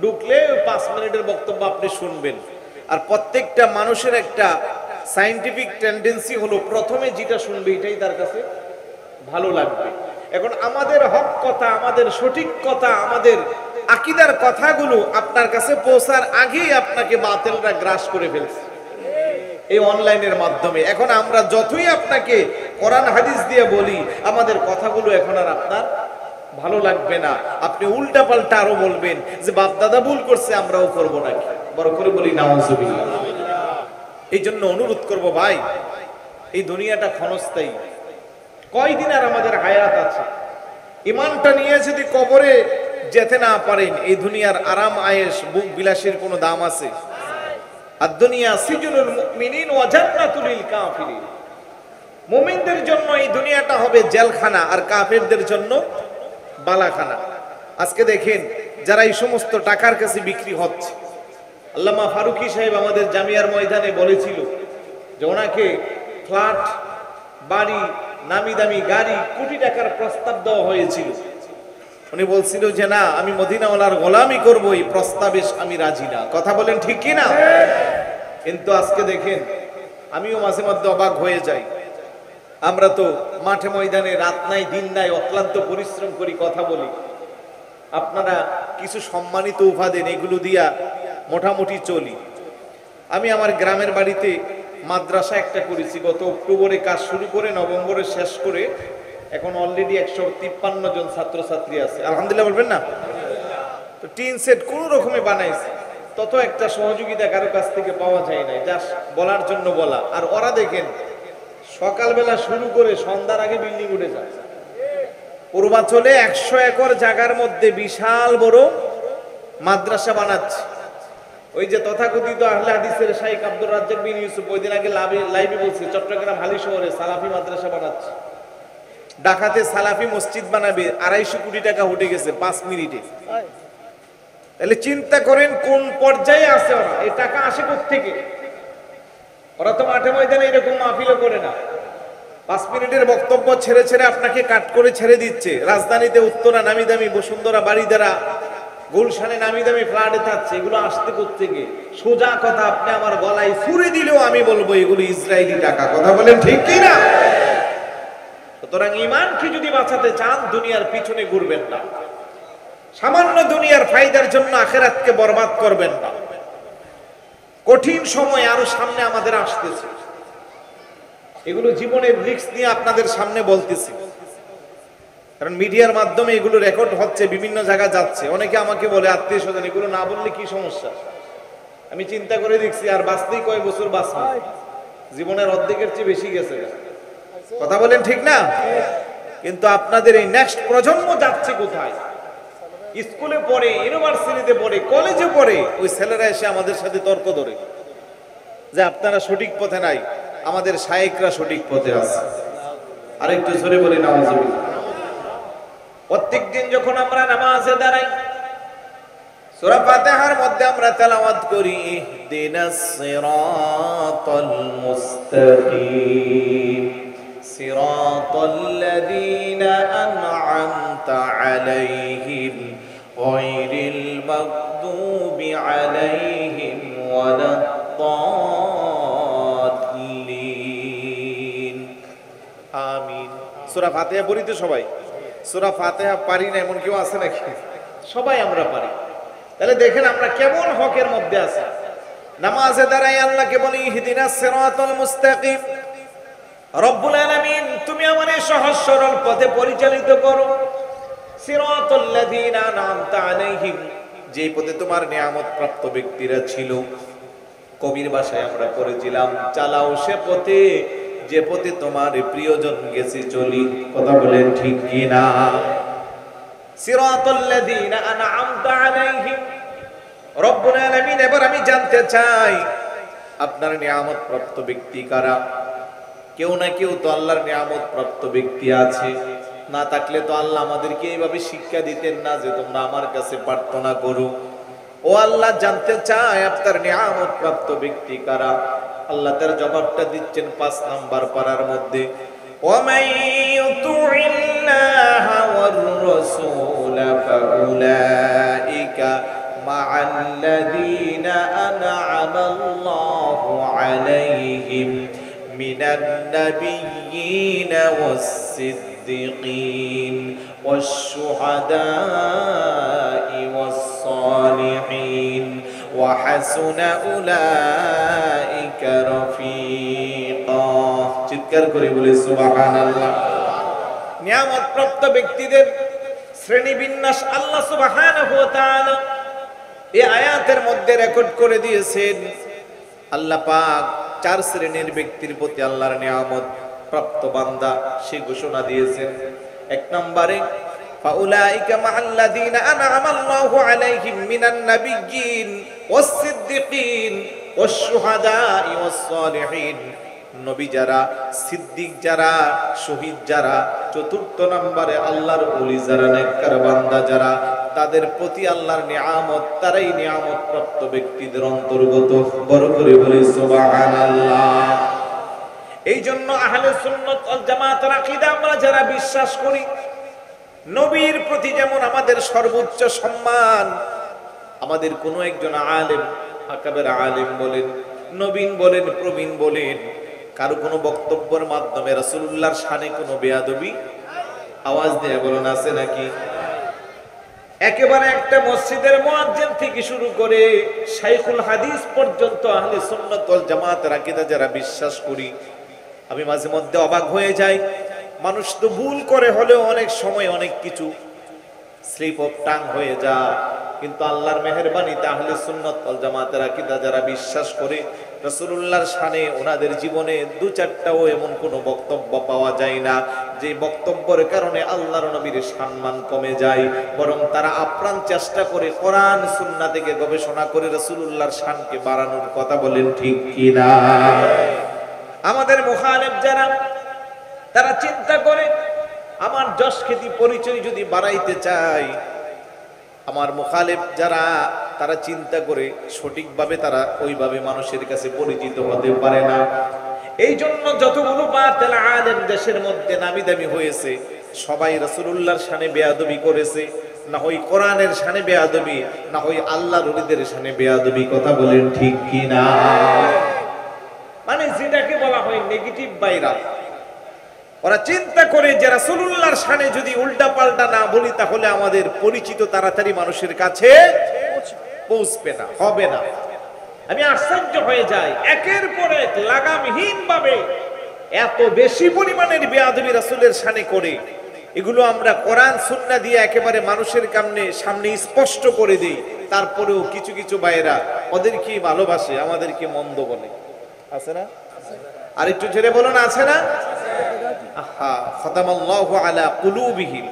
[SPEAKER 1] ঢুকলে 5 মিনিটের বক্তব্য আপনি শুনবেন। আর প্রত্যেকটা মানুষের একটা সায়েন্টিফিক টেন্ডেন্সি হলো প্রথমে যেটা শুনবে এটাই তার কাছে ভালো লাগবে। এখন আমাদের হক কথা, আমাদের সঠিক কথা, আমাদের আকীদার কথাগুলো আপনার কাছে পৌঁছার আগেই আপনাকে বাতিলরা গ্রাস করে ফেলছে এই অনলাইনের মাধ্যমে। এখন আমরা যতই আপনাকে কোরআন হাদিস দিয়ে বলি, আমাদের কথাগুলো এখন আর আপনার ভালো লাগবে না, আপনি উল্টা পাল্টা আরো বলবেন যে বাপ দাদা ভুল করছে আমরাও করবো নাকি, বড় করে বলি নাউজুবিল্লাহ। এই জন্য অনুরোধ করব ভাই, এই দুনিয়াটা ক্ষণস্থায়ী, কয়দিন আর আমাদের হায়াত আছে, ইমানটা নিয়ে যদি কবরে যেতে না পারেন, এই দুনিয়ার আরাম আয়েশ বুক বিলাসের কোনো দাম আছে? আর দুনিয়া সিজনুল মুমিনিন ওয়া জান্নাতুল লিল কাফিরিন, মুমিনদের জন্য এই দুনিয়াটা হবে জেলখানা, আর কাফেরদের জন্য বালাখানা। আজকে দেখেন যারা এই সমস্ত টাকার কাছে বিক্রি হচ্ছে, আল্লামা ফারুকি সাহেব আমাদের জামিয়ার ময়দানে বলেছিল যে ওনাকে ফ্ল্যাট, বাড়ি, নামি দামি গাড়ি, কোটি টাকার প্রস্তাব দেওয়া হয়েছিল। উনি বলছিল যে না, আমি মদিনাওয়ালার গোলামি করব, এই প্রস্তাবে আমি রাজি না। কথা বলেন ঠিক কি না? কিন্তু আজকে দেখেন, আমিও মাঝে মধ্যে অবাক হয়ে যাই। আমরা তো মাঠে ময়দানে রাত নাই দিন নাই অক্লান্ত পরিশ্রম করি, কথা বলি, আপনারা কিছু সম্মানিত উপহার দেন, এগুলো দিয়া মোটামুটি চলি। আমি আমার গ্রামের বাড়িতে মাদ্রাসা একটা করেছি, গত অক্টোবরে কাজ শুরু করে নভেম্বরে শেষ করে এখন অলরেডি 153 জন ছাত্রছাত্রী আছে, আলহামদুলিল্লাহ বলবেন না? তো টিন সেট কোন রকমে বানাইছে, তত একটা সহযোগিতা কারো কাছ থেকে পাওয়া যায় না, জাস্ট বলার জন্য বলা। আর ওরা দেখেন সকালবেলা শুরু করে সন্ধ্যার আগে বিল্ডিং উঠে যায়। পূর্বাঞ্চলে 100 একর জায়গার মধ্যে বিশাল বড় মাদ্রাসা বানাচ্ছে। ওই যে তথাকথিত আহলে হাদিসের শাইখ আব্দুর রাজ্জাক বিন ইউসুফ ওই দিন আগে লাইভে বলছে, চট্টগ্রাম হালি শহরে সালাফি মাদ্রাসা বানাচ্ছে, ঢাকাতে সালাফি মসজিদ বানাবে, 250 কোটি টাকা উঠে গেছে 5 মিনিটে। তাহলে চিন্তা করেন কোন পর্যায়ে আছে ওরা, এই টাকা আসে কোত্থেকে? ওরা তো মাঠে ময়দানে এরকম মাহফিলও করে না, 5 মিনিটের বক্তব্য ছেড়ে ছেড়ে আপনাকে কাট করে ছেড়ে দিচ্ছে। রাজধানীতে উত্তরা নামি দামি বসুন্ধরা বাড়ি দ্বারা, গুলশানে নামি দামি ফ্ল্যাটে থাকছে, এগুলো আসতে কোত্থেকে? সোজা কথা, আপনি আমার গলায় ছুরি দিলেও আমি বলবো এগুলো ইসরায়েলি টাকা। কথা বলেন ঠিক কি না? সুতরাং ঈমানকে যদি বাঁচাতে চান, দুনিয়ার পিছনে ঘুরবেন না, সামান্য দুনিয়ার ফায়দার জন্য আখিরাতকে বরবাদ করবেন না। কঠিন সময় আরো সামনে আমাদের আসতেছে, এগুলো জীবনের রিস্ক নিয়ে আপনাদের সামনে বলতেছি, কারণ মিডিয়ার মাধ্যমে এগুলো রেকর্ড হচ্ছে, বিভিন্ন জায়গায় যাচ্ছে। অনেকে আমাকে বলে আত্মীয় স্বজন, এগুলো না বললে কি সমস্যা? আমি চিন্তা করে দেখছি আর বাঁচতেই কয় বছর বাঁচবো, জীবনের অর্ধেকের চেয়ে বেশি গেছে। কথা বলেন ঠিক না? কিন্তু আপনাদের এই নেক্সট প্রজন্ম যাচ্ছে কোথায়? স্কুলে পড়ে, ইউনিভার্সিটিতে পড়ে, কলেজে পড়ে, ওই ছেলেরা এসে আমাদের সাথে তর্ক ধরে যে আপনারা সঠিক পথে নাই, আমাদের শায়েখরা সঠিক পথে আছে। আরেকটু জোরে বলি নাউজুবিল্লাহ। প্রত্যেকদিন যখন আমরা নামাজে দাঁড়াই, সূরা ফাতিহার মধ্যে আমরা তেলাওয়াত করি ইহদিনাস সিরাতাল মুস্তাকিম সিরাতাল্লাযীনা আন'আমতা আলাইহিম গায়রিল মাগদুবি আলাইহিম ওয়ালাদ-দাল্লিন। আমিন। সূরা ফাতিহা পড়ি তো সবাই? সূরা ফাতিহা পারি না এমন কেউ আছে নাকি? সবাই আমরা পারি। তাহলে দেখেন আমরা কেমন হকের মধ্যে আছি। নামাজে দাঁড়াই আল্লাহকে বলি ইহদিনাস সিরাতাল মুস্তাকিম, রব্বুল আলামিন তুমি আমাকে সহজ সরল পথে পরিচালিত করো। সিরাতাল্লাযীনা আন'আমতা আলাইহিম, যে পথে তোমার নিয়ামত প্রাপ্ত ব্যক্তিরা ছিল। কবির ভাষায় আমরা পড়েছিলাম চালাও সে পথে যে পথে তোমার প্রিয়জন গেছে চলি। কথা বলেন ঠিক কি না? সিরাতাল্লাযীনা আন'আমতা আলাইহিম, রব্বুল আলামিন এবার আমি জানতে চাই আপনার নিয়ামত প্রাপ্ত ব্যক্তি কারা? কেউ না কেউ তো আল্লাহর নিয়ামত প্রাপ্ত ব্যক্তি আছে, না থাকলে তো আল্লাহ আমাদেরকে এইভাবে শিক্ষা দিতেন না যে তোমরা আমার কাছে প্রার্থনা করো। ও আল্লাহ জানতে চাই আপনার নিয়ামত প্রাপ্ত ব্যক্তি কারা? আল্লাহ তার জবাবটা দিচ্ছেন 5 নাম্বার পারার মধ্যে, وَمَن يُطِعِ اللَّهَ وَالرَّسُولَ فَأُولَٰئِكَ مَعَ الَّذِينَ أَنْعَمَ اللَّهُ عَلَيْهِم مِّنَ النَّبِيِّينَ وَالصِّدِّيقِينَ وَالشُّهَدَاءِ وَالصَّالِحِينَ وَحَسُنَ أُولَٰئِكَ رَفِيقًا। চিৎকার করে বলে সুবহানাল্লাহ। নিয়ামত প্রাপ্ত ব্যক্তিদের শ্রেণীবিন্যাস আল্লাহ সুবহানাহু ওয়া তাআলা এই আয়াতের মধ্যে রেকর্ড করে দিয়েছেন। আল্লাহ পাক 4 শ্রেণীর ব্যক্তির প্রতি আল্লাহর নিয়ামত প্রাপ্ত বান্দা সে ঘোষণা দিয়েছেন। 1 নম্বরে ফাউলাইকা মাআল্লাযীনা আন'আমা আল্লাহু আলাইহিম মিনান নাবিয়্যিন ওয়াস-সিদ্দিকিন ওয়াশ-শুহাদা'i ওয়াস-সালিহিন, নবী যারা, সিদ্দিক যারা, শহীদ যারা। 4 নম্বরে আল্লাহর ওলি যারা, নেককার বান্দা যারা, তাদের প্রতি আল্লাহর নিয়ামত, তারাই নিয়ামত প্রাপ্ত ব্যক্তিদের অন্তর্গত। বড় করে বলি সুবহানাল্লাহ। এই জন্য আহলে সুন্নাত ওয়াল জামাতের আকীদা আমরা যারা বিশ্বাস করি, নবীর প্রতি যেমন আমাদের সর্বোচ্চ সম্মান, আমাদের কোন একজন আলেম, আকাবের আলেম বলেন, নবীন বলেন, প্রবীণ বলেন, কারো কোনো বক্তব্যের মাধ্যমে রাসূলুল্লাহর শানে কোনো বেয়াদবি, আওয়াজ দিয়ে বলেন আছে নাকি? একেবারে একটা মসজিদের মুয়াজ্জিন থেকে শুরু করে শাইখুল হাদিস পর্যন্ত আহলে সুন্নাত ওয়াল জামাতের আকীদা যারা বিশ্বাস করি, আমি মাঝে মধ্যে অবাক হয়ে যাই। মানুষ তো ভুল করে হলেও অনেক সময় অনেক কিছু স্লিপ অফ টাং হয়ে যায়, কিন্তু আল্লাহর মেহেরবানিতে আহলে সুন্নাত ওয়াল জামাতের আকীদা যারা বিশ্বাস করে, রাসূলুল্লাহর শানে ওনাদের জীবনে 2-4টাও এমন কোনো বক্তব্য পাওয়া যায় না যে বক্তব্যের কারণে আল্লাহর নবীর সম্মান কমে যায়, বরং তারা আপ্রাণ চেষ্টা করে কোরআন সুন্নাহ থেকে গবেষণা করে রাসূলুল্লাহর শানকে বাড়ানোর কথা বলেন ঠিক কি না? আমাদের মুখালিফ যারা, তারা চিন্তা করে আমার যশ খ্যাতি পরিচয় যদি বাড়াইতে চাই, আমার মুখালিফ যারা তারা চিন্তা করে সঠিকভাবে তারা ওইভাবে মানুষের কাছে পরিচিত হতে পারে না। এই জন্য যতগুলো বাতিল আলেম দেশের মধ্যে নামি দামি হয়েছে, সবাই রাসূলুল্লাহর শানে বেয়াদবি করেছে, না হয় কোরআনের শানে বেয়াদবি, না হয় আল্লাহর ওলিদের শানে বেয়াদবি। কথা বলেন ঠিক কি না? মানে যেটাকে বলা হয় নেগেটিভ ভাইরাল। ওরা চিন্তা করে যে রাসূলুল্লাহর শানে যদি উল্টা পাল্টা না বলি তাহলে আমাদের পরিচিত তাড়াতাড়ি মানুষের কাছে পৌঁছবে না, হবে না। আমি আশ্চর্য হয়ে যাই, একের পর এক লাগামহীন ভাবে এত বেশি পরিমাণের বেয়াদবি রাসূলের শানে করে, এগুলো আমরা কোরআন সুন্নাহ দিয়ে একেবারে মানুষের সামনে স্পষ্ট করে দিই। তারপরেও কিছু কিছু ভাইয়েরা ওদেরকে ভালোবাসে, আমাদেরকে মন্দ বলে। আছে না? আর একটু ছেড়ে বলুন, আছে না? আহা, খতামাল্লাহু আলা কুলুবিহিম,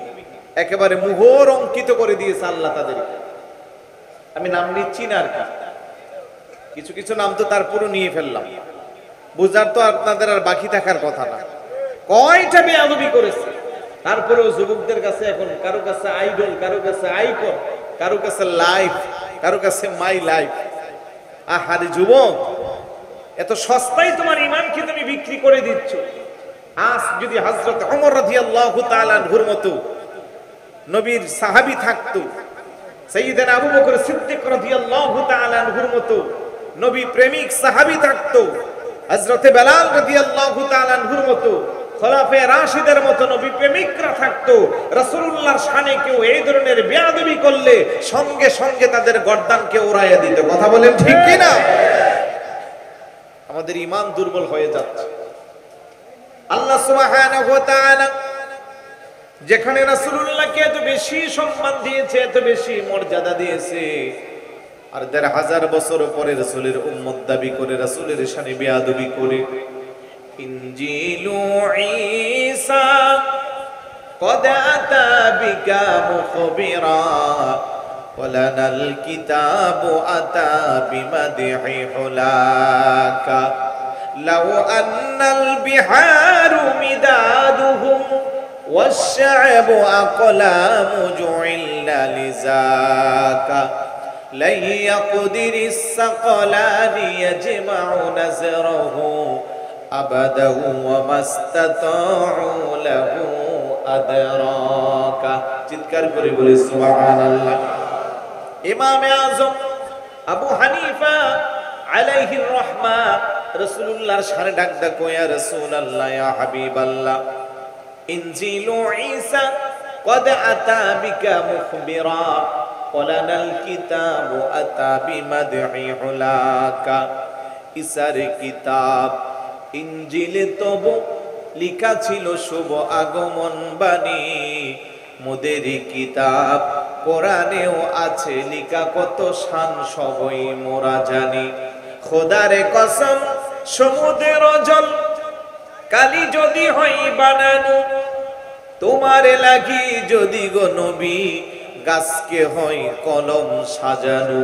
[SPEAKER 1] একেবারে মোহর অঙ্কিত করে দিয়েছে আল্লাহ তাদেরকে। আমি নাম নিচ্ছি না, আর কি কিছু কিছু নাম তো তারপরও নিয়ে ফেললাম। বুঝার তো আপনাদের আর বাকি থাকার কথা না, কয়টা বেয়াদবি করেছে। তারপরেও যুবকদের কাছে এখন কারো কাছে আইডল, কারো কাছে আইকন, কারো কাছে লাইফ, কারো কাছে মাই লাইফ। আহারে যুবক, এত সস্তায় তোমার ইমানকে তুমি বিক্রি করে দিচ্ছ। আজ যদি হযরত ওমর রাদিয়াল্লাহু তাআলা আনহুর মতো নবীর সাহাবী থাকতো, সাইয়্যিদানা আবু বকর সিদ্দিক রাদিয়াল্লাহু তাআলা আনহুর মতো নবী প্রেমিক সাহাবী থাকতো, হযরত বেলাল রাদিয়াল্লাহু তাআলা আনহুর মতো খোলাফায়ে রাশিদের মতো নবী প্রেমিকরা থাকতো, রাসূলুল্লাহর শানে কেউ এই ধরনের বেয়াদবি করলে সঙ্গে সঙ্গে তাদের গর্দানকে উড়াইয়া দিত। কথা বলেন ঠিক কি না? আমাদের ঈমান দুর্বল হয়ে যাচ্ছে। আল্লাহ সুবহানাহু ওয়া তাআলা যেখানে রাসূলুল্লাহকে এত বেশি সম্মান দিয়েছে, এত বেশি মর্যাদা দিয়েছে, আর ১৫০০ বছর পরে রাসূলের উম্মত দাবি করে রাসূলের শানে বেয়াদবি করে। ইনজিলু ঈসা قد أتى بك مخبرا ولنا الكتاب أتى بمدح حلاك لو أن البحار مدادهم والشعب أقلام جعلنا لذاك لن يقدر الثقلان يجمع نزره أبدا وما استطاعوا له أدراك। চিৎকার করে বলি সুবহানাল্লাহ। ইমামে আযম আবু হানিফা আলাইহির রাহমা রাসূলুল্লাহর শানে ডাক ডাক, ইয়া রাসূলুল্লাহ, ইয়া হাবিবাল্লাহ, ইনজিলু ঈসা قد أتى بك مخبرا ولنا الكتاب أتى بمدح حلاك। ঈসার কিতাব ইনজিলে তবু লেখা ছিল শুভ আগমন বাণী, মোদের কিতাব কোরআনেও আছে লেখা কত শান সবই মোরা জানি। খোদারে কসম সমুদ্রের জল কালি যদি হয় বানানো, তোমারে লাগি যদি গো নবী গাছকে হয় কলম সাজানো।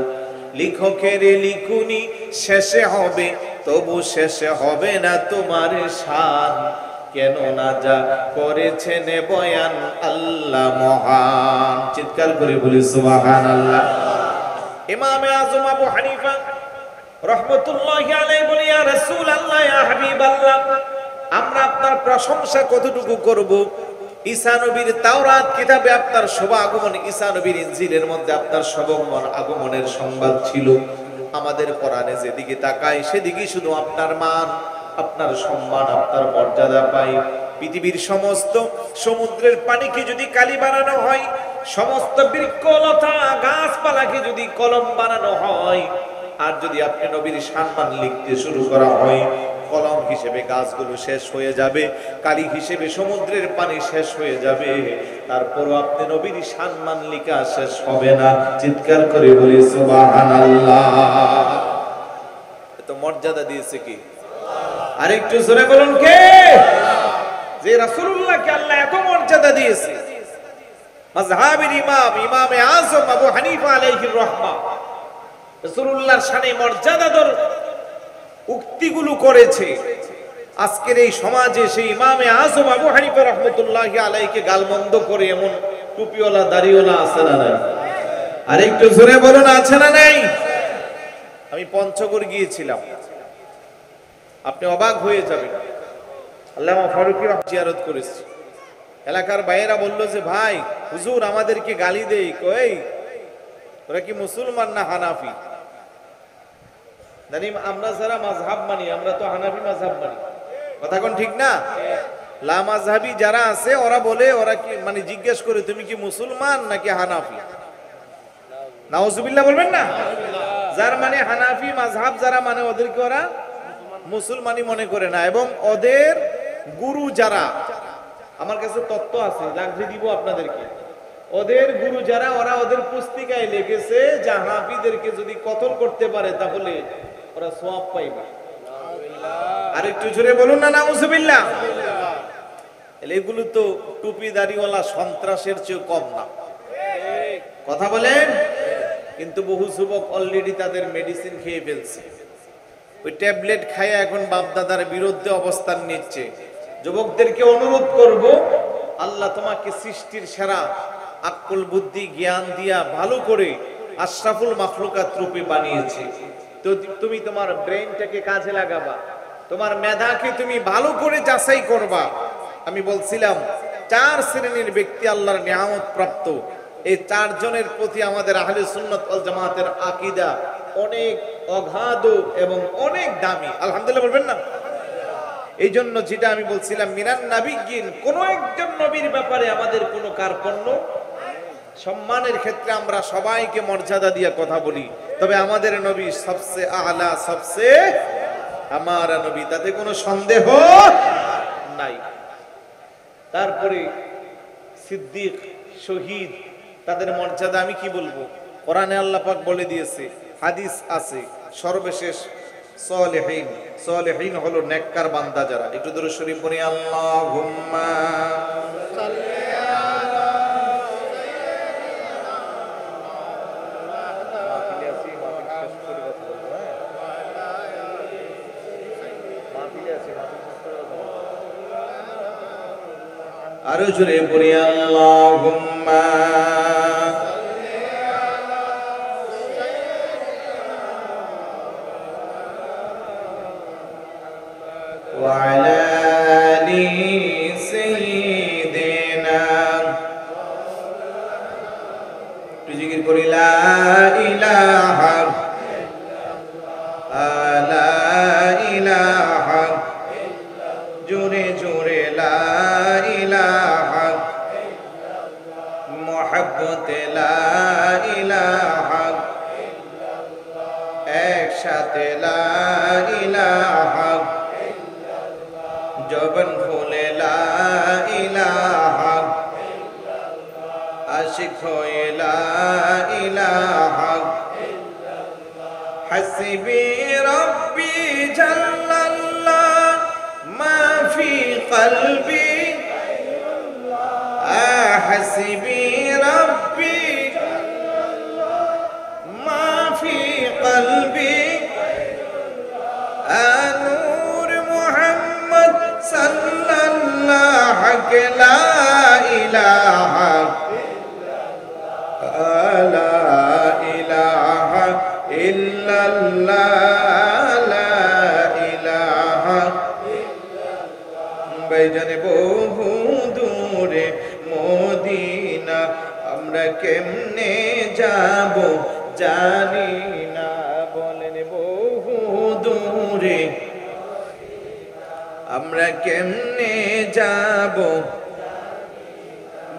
[SPEAKER 1] লেখকের লিখুনি শেষে হবে তবু শেষে হবে না তোমার শান, কেন না যা করেছেন বয়ান আল্লাহ মহান। চিৎকার করে বলি সুবহানাল্লাহ। ইমামে আযম আবু হানিফা রাহমাতুল্লাহি আলাইহি বলি, ইয়া রাসূলুল্লাহ, ইয়া হাবিবাল্লাহ, আমরা আপনার প্রশংসা কতটুকু করব? ঈসা নবীর তাওরাত কিতাবে আপনার শুভ আগমন, ঈসা নবীর ইনজিলের মধ্যে আপনার শুভ আগমনের সংবাদ ছিল। আমাদের কোরআনে যেদিকে তাকাই সেদিকে শুধু আপনার মান, আপনার সম্মান, আপনার মর্যাদা পাই। পৃথিবীর সমস্ত সমুদ্রের পানিকে যদি কালি বানানো হয়, সমস্ত বৃক্ষলতা গাছপালাকে যদি কলম বানানো হয়, আর যদি আপনি নবীর সম্মান লিখতে শুরু করা হয়, কলম হিসেবে গাছগুলো শেষ হয়ে যাবে, কালি হিসেবে সমুদ্রের পানি শেষ হয়ে যাবে, তারপরও আপনি নবীর সম্মান লিখা শেষ হবে না। চিৎকার করে বলি সুবহানাল্লাহ। এত মর্যাদা দিয়েছে কি? আর একটু জোরে বলুন কে? যে রাসূলুল্লাহকে আল্লাহ এত মর্যাদা দিয়েছে। মাযহাবের ইমাম ইমামে আযম আবু হানিফা আলাইহির রাহমা রাসূলুল্লাহর শানে মর্যাদার উক্তিগুলো করেছে। আজকের এই সমাজে সেই ইমামে আযম আবু হানিফা রাহমাতুল্লাহি আলাইহিকে গালমন্দ করে এমন টুপিওয়ালা দাড়িওয়ালা আছে না নাই? আর একটু জোরে বলুন আছে না নাই? আমি পঞ্চগড় গিয়েছিলাম, আপনি অবাক হয়ে যাবেন। আল্লামা ফারুকী জিয়ারত করেছি। এলাকার ভাইয়েরা বলল যে ভাই হুজুর আমাদেরকে গালি দেই, কই ওরা কি মুসলমান না হানাফি? জানি আমরা যারা মাযহাব মানি, আমরা তো হানাফি মাযহাব মানি, কথা কোন ঠিক না? লা মাযহাবি যারা আছে ওরা বলে, ওরা কি মানে জিজ্ঞেস করে তুমি কি মুসলমান নাকি হানাফি? নাউজুবিল্লাহ বলবেন না? যার মানে হানাফি মাযহাব যারা মানে ওদেরকে ওরা মুসলমানই মনে করে না। এবং ওদের গুরু যারা, আমার কাছে তত্ত্ব আছে লাগবে দিব আপনাদেরকে, ওদের গুরু যারা ওরা ওদের পুস্তিকায় লিখেছে যে হানাফিদেরকে যদি কতল করতে পারে তাহলে ওরা সওয়াব পাইবে। আর একটু জোরে বলুন না নাউজুবিল্লাহ। এগুলো তো টুপি দাড়িওয়ালা সন্ত্রাসের চেয়ে কম না, কথা বলেন। কিন্তু বহু যুবক অলরেডি তাদের মেডিসিন খেয়ে ফেলছে। ওই ট্যাবলেট খাইয়া এখন বাপদাদার বিরুদ্ধে অবস্থান নিচ্ছে। যুবকদেরকে অনুরোধ করব, আল্লাহ তোমাকে সৃষ্টির সেরা আক্কল বুদ্ধি জ্ঞান দিয়া ভালো করে আশরাফুল মাখলুকাত রূপে বানিয়েছে। তো তুমি তোমার ব্রেইনটাকে কাজে লাগাবা, তোমার মেধাকে তুমি ভালো করে যাচাই করবা। আমি বলছিলাম 4 শ্রেণীর ব্যক্তি আল্লাহর নিয়ামত প্রাপ্ত। এই 4 জনের প্রতি আমাদের আহলে সুন্নাত ওয়াল জামাতের আকীদা অনেক অগাধ এবং অনেক দামি। আলহামদুলিল্লাহ বলবেন না? এই জন্য যেটা আমি বলছিলাম, মিনান নাবিয়্যিন, কোন একজন নবীর ব্যাপারে আমাদের কোনো কার্পণ্য, সম্মানের ক্ষেত্রে আমরা সবাইকে মর্যাদা দিয়ে কথা বলি, তবে আমাদের নবী সবচেয়ে আলা, সবচেয়ে আমারা নবী, তাতে কোনো সন্দেহ নাই। তারপরে সিদ্দিক, শহীদ, তাদের মর্যাদা আমি কি বলবো? কোরআনে আল্লাহ পাক বলে দিয়েছে, হাদিস আছে, সর্বশেষ সালেহীন। সালেহীন হলো নেককার বান্দা যারা। একটু দরুদ শরীফ পড়ি, আল্লাহুম্মা সাল্লি আলা আরো জোরে পড়ি, আল্লাহুম্মা وعلى آل سيدنا تجيكر كوري لا إله لا إله جوري جوري لا إله محبت لا إله এক সাথে লা ইলাহা জবান খুলে লা ইলাহা আশিক হয়ে লা ইলাহা হাসবি রব্বি জাল্লাল্লাহ মা ফি কলবি হাসবি রব্বি মা ফি কলবি নূর মুহাম্মদ সাল্লাল্লাহু লা ইলাহা লা ইলাহা ইল্লাল্লাহ লা ইলাহা বাইজানে বহু দূরে মদিনা আমরা কেমনে যাব জানি না। বলেন বহু দূরে আমরা কেমনে যাব,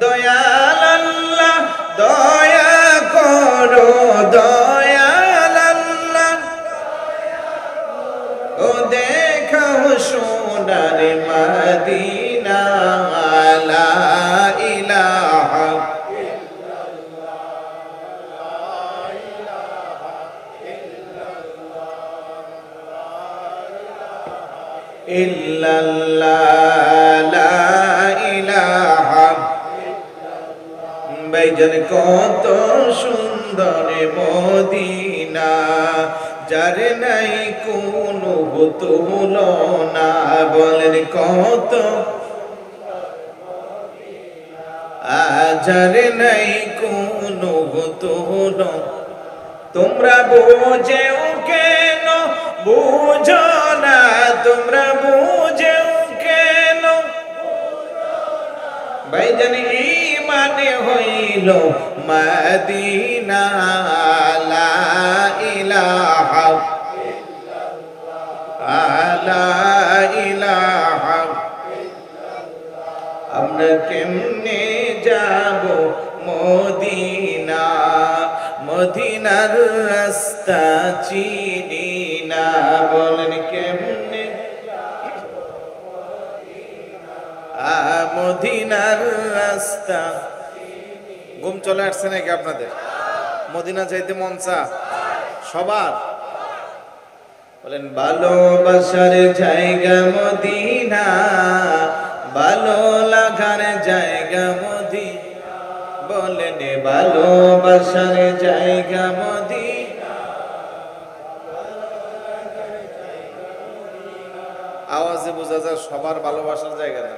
[SPEAKER 1] দয়াল আল্লাহ দয়া করো, দয়াল আল্লাহ ও দেখাও সোনার মদিনা লা ইলাহা ইল্লাল্লাহ লা ইলাহা বাইজান কত সুন্দর মদিনা যার নাই কোনো তুলনা। বলেন কত যার নাই কোনো তুলনা। তোমরা বোঝেও কেন বুঝো না, তোমরা বুঝেও কেন ভাইজান ঈমানে হইল মদিনা লা ইলাহা লা ইলাহা আমরা কেমনে যাব মদিনা, মদিনার রাস্তা চিনি না। বলেন কেমনে মদিনার রাস্তা। ঘুম চলে আসছে নাকি আপনাদের? মদিনা যাইতে মন চা সবার? বলেন ভালোবাসার জায়গা মদিনা, ভালো লাগার জায়গা মদিনা। বলেন ভালোবাসার জায়গা মদিনা, আওয়াজে বোঝা যায় সবার ভালোবাসার জায়গা না।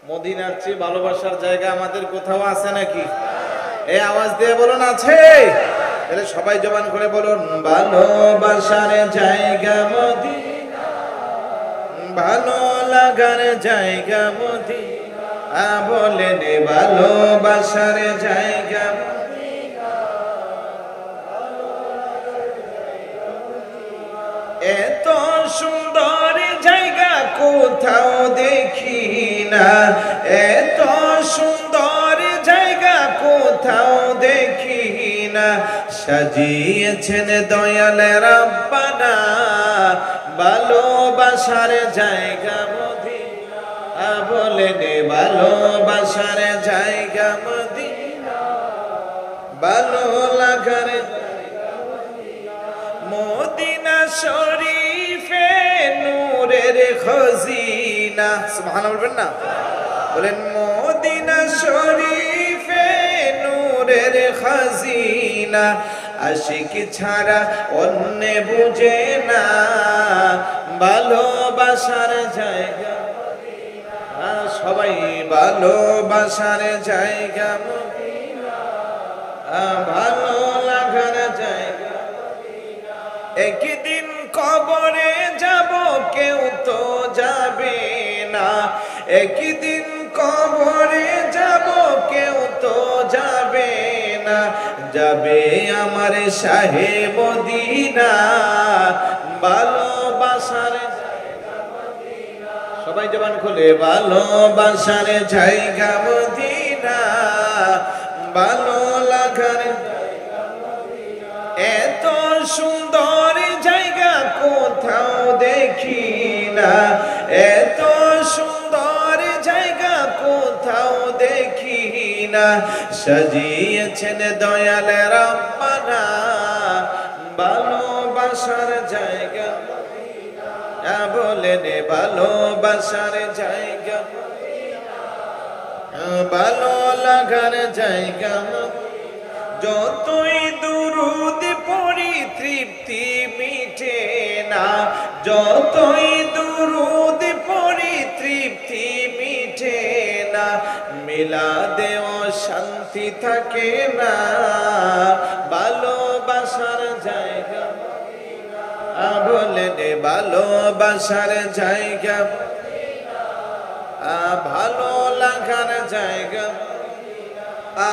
[SPEAKER 1] মদিনার চেয়ে ভালোবাসার জায়গা আমাদের কোথাও আছে নাকি? এই আওয়াজ দিয়ে বলুন আছে? তাহলে সবাই জবান করে বলুন, ভালোবাসার জায়গা মদিনা, ভালো লাগার জায়গা মদিনা, বলেন ভালোবাসার জায়গা মদিনা। এত সুন্দর জায়গা কোথাও দেখি না, এত সুন্দর জায়গা কোথাও দেখি না, সাজিয়েছেন দয়াল রাব্বানা ভালোবাসার জায়গা মদিনা, বলেন ভালোবাসার জায়গা মদিনা, ভালো লাগার মদিনা শরীফে নূরের খজিনা। সুবহানাল্লাহ বলবেন না? বলেন মদিনা শরীফে নূরের খজিনা, আশিক ছাড়া অন্য বুঝে না ভালোবাসার জায়গা মদিনা, সবাই ভালোবাসার জায়গা মদিনা, ভালো লাগার জায়গা। একদিন কবরে যাব কেউ তো যাবে না, একদিন কবরে যাব কেউ তো যাবে না, যাবে আমার শাহে মদিনা ভালোবাসার জায়গা মদিনা। সবাই জবান খুলে ভালোবাসার জায়গা মদিনা, ভালো লাগার জায়গা মদিনা। এত সুন্দর জায়গা কোথাও দেখি না, এত সুন্দর জায়গা কোথাও দেখি না, সাজিয়েছেন দয়াল রাব্বানা ভালোবাসার জায়গা মদিনা, বলেন ভালোবাসার জায়গা মদিনা, ভালো লাগার জায়গা মদিনা। যতই দুরূদ পড়ি তৃপ্তি মিটে না, যতই দুরূদ পড়ি তৃপ্তি মিটে না, মিলাদেও শান্তি থাকে না ভালোবাসার জায়গা মদিনা, বলেন ভালোবাসার জায়গা মদিনা, ভালো লাগার জায়গা।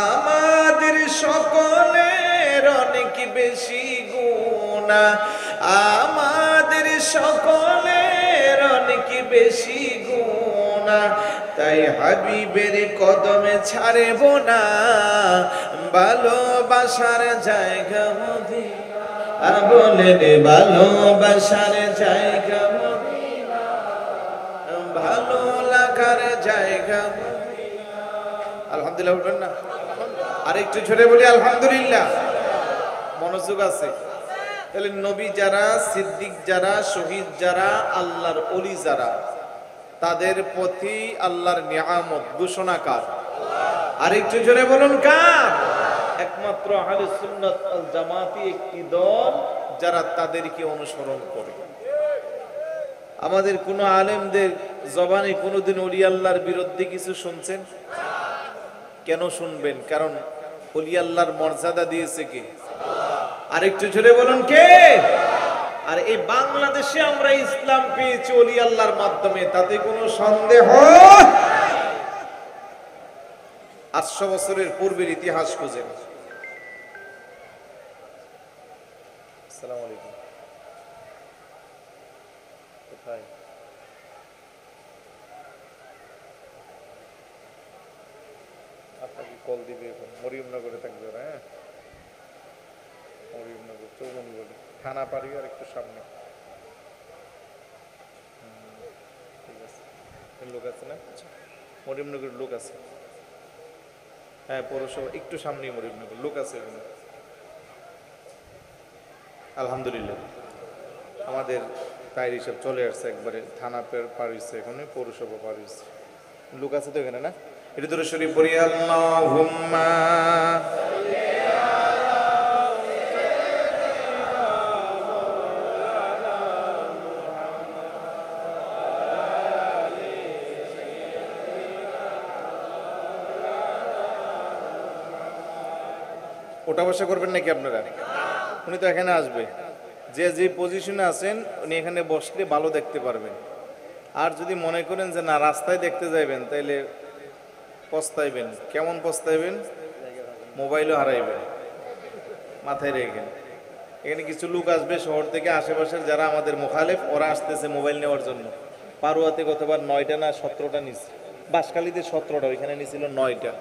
[SPEAKER 1] আমাদের সকলের অনেক বেশি গুনাহ, আমাদের সকলের অনেক বেশি গুনাহ, তাই হাবিবের কদমে ছাড়ব না ভালোবাসার জায়গা মদিনা, বলেন ভালোবাসার জায়গা মদিনা, ভালো লাগার জায়গা মদিনা। আলহামদুলিল্লাহ বলবেন না? আরেকটু ছোটে বলি আলহামদুলিল্লাহ। মনোযোগ আছে? তাহলে নবী যারা, সিদ্দিক যারা, শহীদ যারা, আল্লাহর ওলি যারা, তাদের প্রতি আল্লাহর নিয়ামত ঘোষণা কার? আরেকটু জোরে বলুন কার? একমাত্র আহলে সুন্নাত ওয়াল জামাতি একটি দল যারা তাদেরকে অনুসরণ করে। আমাদের কোন আলেমদের জবানে কোনোদিন ওলি আল্লাহর বিরুদ্ধে কিছু শুনছেন? কেন শুনবেন? কারণ ওলি আল্লাহর মর্যাদা দিয়েছে কে? আরেকটু জোরে বলুন কে? আর এই বাংলাদেশে আমরা ইসলাম পেয়েছি ওলি আল্লাহর মাধ্যমে, তাতে কোনো সন্দেহ। 800 বছরের পূর্বের ইতিহাস খুঁজেন। আসসালামু আলাইকুম। কোথায়? আপনাকে কল দিবে এখন। মরিয়মনগরে থাকবে ওরা। হ্যাঁ, মরিয়মনগর চৌমনি বলে থানা পাড়ি আর একটু সামনে। ঠিক আছে, লোক আছে না? মরিয়মনগরের লোক আছে। হ্যাঁ, পৌরসভা একটু সামনেই মরিয়মনগর লোক আছে। আলহামদুলিল্লাহ আমাদের তাইর হিসাব চলে আসছে, একবারে থানা পার হচ্ছে, এখন পৌরসভা পার হচ্ছে। লোক আছে তো এখানে না? এটা ধরে শরীফ পড়ি আল্লাহুম্মা ওটা বসা করবেন নাকি আপনারা? উনি তো এখানে আসবে, যে যে পজিশনে আছেন উনি এখানে বসলে ভালো দেখতে পারবেন। আর যদি মনে করেন যে না রাস্তায় দেখতে যাইবেন তাইলে পস্তাইবেন। কেমন পস্তাইবেন? মোবাইলও হারাইবেন, মাথায় রেখেন। এখানে কিছু লোক আসবে শহর থেকে, আশেপাশের যারা আমাদের মুখালেফ, ওরা আসতেছে মোবাইল নেওয়ার জন্য। পারুয়াতে গতবার 9টা না 17টা নিচ্ছে, বাঁশখালীতে 17টা, ওইখানে নিছিল 9টা।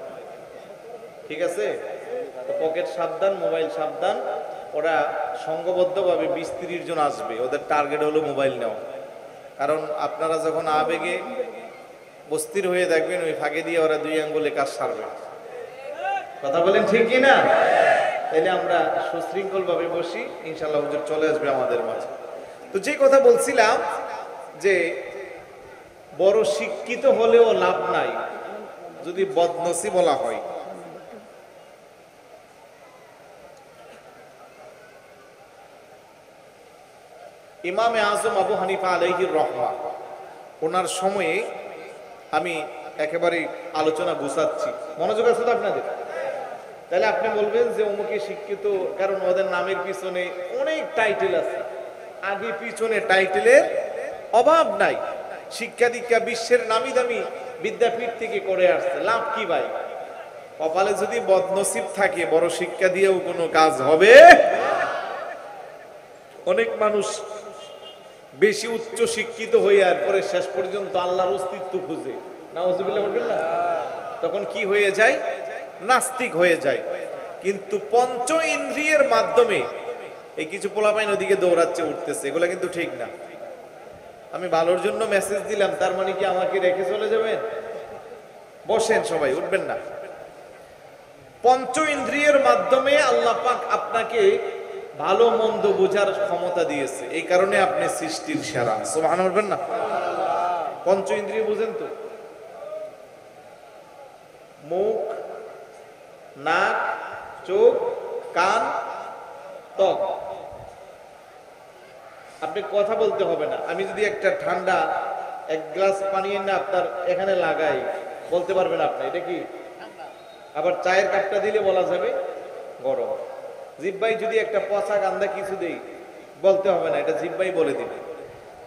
[SPEAKER 1] ঠিক আছে, তো পকেট সাবধান, মোবাইল সাবধান। ওরা সংঘবদ্ধভাবে 20-30 জন আসবে, ওদের টার্গেট হলো মোবাইল নেওয়া। কারণ আপনারা যখন আবেগে বস্তির হয়ে দেখবেন, ওই ফাঁকে দিয়ে ওরা 2 আঙ্গুলে কাজ সারবে। কথা বলেন ঠিক কি না? তাইলে আমরা সুশৃঙ্খল ভাবে বসি, ইনশাআল্লাহ হুজুর চলে আসবে আমাদের মাঝে। তো যে কথা বলছিলাম যে বড় শিক্ষিত হলেও লাভ নাই যদি বদনসিব বলা হয়। ইমামে আজম আবু হানিফা আলাইহির রহমা, ওনার সময়ে আমি একেবারে আলোচনা গুছাচ্ছি, মনোযোগ আছে তো আপনাদের? তাহলে আপনি বলবেন যে অমুকে শিক্ষিত, কারণ ওদের নামের পিছনে অনেক টাইটেল আছে। আগে পিছনে টাইটেলের অভাব নাই। শিক্ষা দীক্ষা বিশ্বের নামি দামি বিদ্যাপীঠ থেকে করে আসছে, লাভ কি ভাই? কপালে যদি বদনসিব থাকে বড় শিক্ষা দিয়েও কোনো কাজ হবে। অনেক মানুষ বেশি উচ্চ শিক্ষিত হয়ে আর পরে শেষ পর্যন্ত আল্লাহর অস্তিত্ব খুঁজে, নাউজুবিল্লাহ বলবেন না, তখন কি হয়ে যায়? নাস্তিক হয়ে যায়। কিন্তু পঞ্চ ইন্দ্রিয়ের মাধ্যমে এই কিছু পোলাপাইন ওদিকে দৌড়াচ্ছে, উঠতেছে, এগুলো কিন্তু ঠিক না। আমি ভালোর জন্য মেসেজ দিলাম, তার মানে কি আমাকে রেখে চলে যাবেন? বসেন সবাই, উঠবেন না। পঞ্চ ইন্দ্রিয়ের মাধ্যমে আল্লাহ পাক আপনাকে ভালো মন্দ বোঝার ক্ষমতা দিয়েছে, এই কারণে আপনি সৃষ্টির সেরা। সুবহানাল্লাহ বলবেন না? পঞ্চ ইন্দ্রিয় বুঝেন তো? মুখ, নাক, চোখ, কান, ত্বক। আপনি কথা বলতে হবে না। আমি যদি একটা ঠান্ডা 1 গ্লাস পানি এনে আপনার এখানে লাগাই, বলতে পারবেন আপনি এটা কি? আবার চায়ের কাপটা দিলে বলা যাবে গরম। জিব্বাই যদি একটা পচা গান্দা কিছু দেই, বলতে হবে না, এটা জিব্বাই বলে দিবে।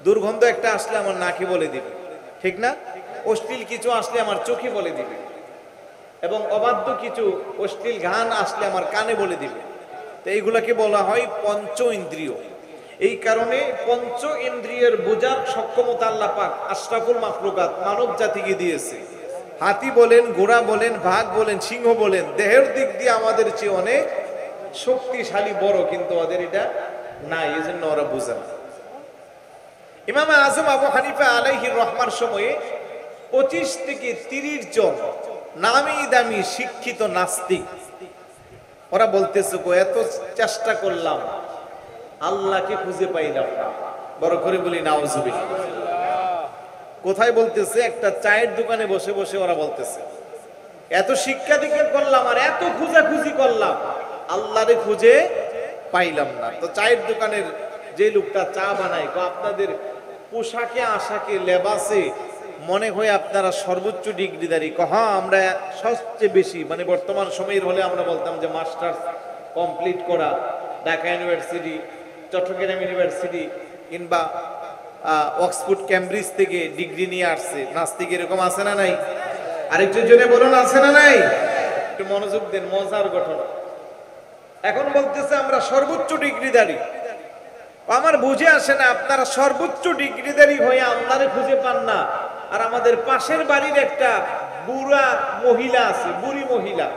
[SPEAKER 1] দুর্গন্ধ একটা আসলে আমার নাকে বলে দিবে, ঠিক না? অশ্লীল কিছু আসলে আমার চোখে বলে দিবে, এবং অবাধ্য কিছু অশ্লীল গান আসলে আমার কানে বলে দিবে। তো এইগুলাকে বলা হয় পঞ্চ ইন্দ্রিয়। এই কারণে পঞ্চ ইন্দ্রিয়ের বোঝার সক্ষমতা আল্লাহ পাক আশরাফুল মাখলুকাত মানব জাতিকে দিয়েছে। হাতি বলেন, ঘোড়া বলেন, বাঘ বলেন, সিংহ বলেন, দেহের দিক দিয়ে আমাদের চেয়ে অনেক শক্তিশালী, বড়, কিন্তু ওদের এটা নাই, এই জন্য ওরা বুঝে না। ইমাম আজম আবু হানিফা আলাইহির রহমার সময়ে 25 থেকে 30 জন নামি দামি শিক্ষিত নাস্তিক, ওরা বলতেছে এত চেষ্টা করলাম আল্লাহকে খুঁজে পাইলাম না। বড় করে বলি নাউজুবিল্লাহ। কোথায় বলতেছে? একটা চায়ের দোকানে বসে বসে ওরা বলতেছে এত শিক্ষা দীক্ষা করলাম আর এত খুঁজাখুঁজি করলাম, আল্লাহরে খুঁজে পাইলাম না। তো চায়ের দোকানের যে লোকটা চা বানায়, আপনাদের পোশাকে আশাকে লেবাসে মনে হয় আপনারা সর্বোচ্চ ডিগ্রিধারী। হ্যাঁ, আমরা সবচেয়ে বেশি, মানে বর্তমান সময়ের হলে আমরা বলতাম যে মাস্টার্স কমপ্লিট করা, ঢাকা ইউনিভার্সিটি, চট্টগ্রাম ইউনিভার্সিটি কিংবা অক্সফোর্ড ক্যামব্রিজ থেকে ডিগ্রি নিয়ে আসছে। নাস্তিক এরকম আছে না নাই? আরেকটু জনে বলুন, আছে না নাই? একটু মনোযোগ দেন, মজার ঘটনা। এখন বলতেছে আমরা সর্বোচ্চ ডিগ্রিধারী। আমার বুঝে আসে না, আপনারা সর্বোচ্চ ডিগ্রিধারী হয়ে আল্লাহরে খুঁজে পান না, আর আমাদের পাশের বাড়ির একটা বুড়া মহিলা আছে, বুড়ি মহিলা,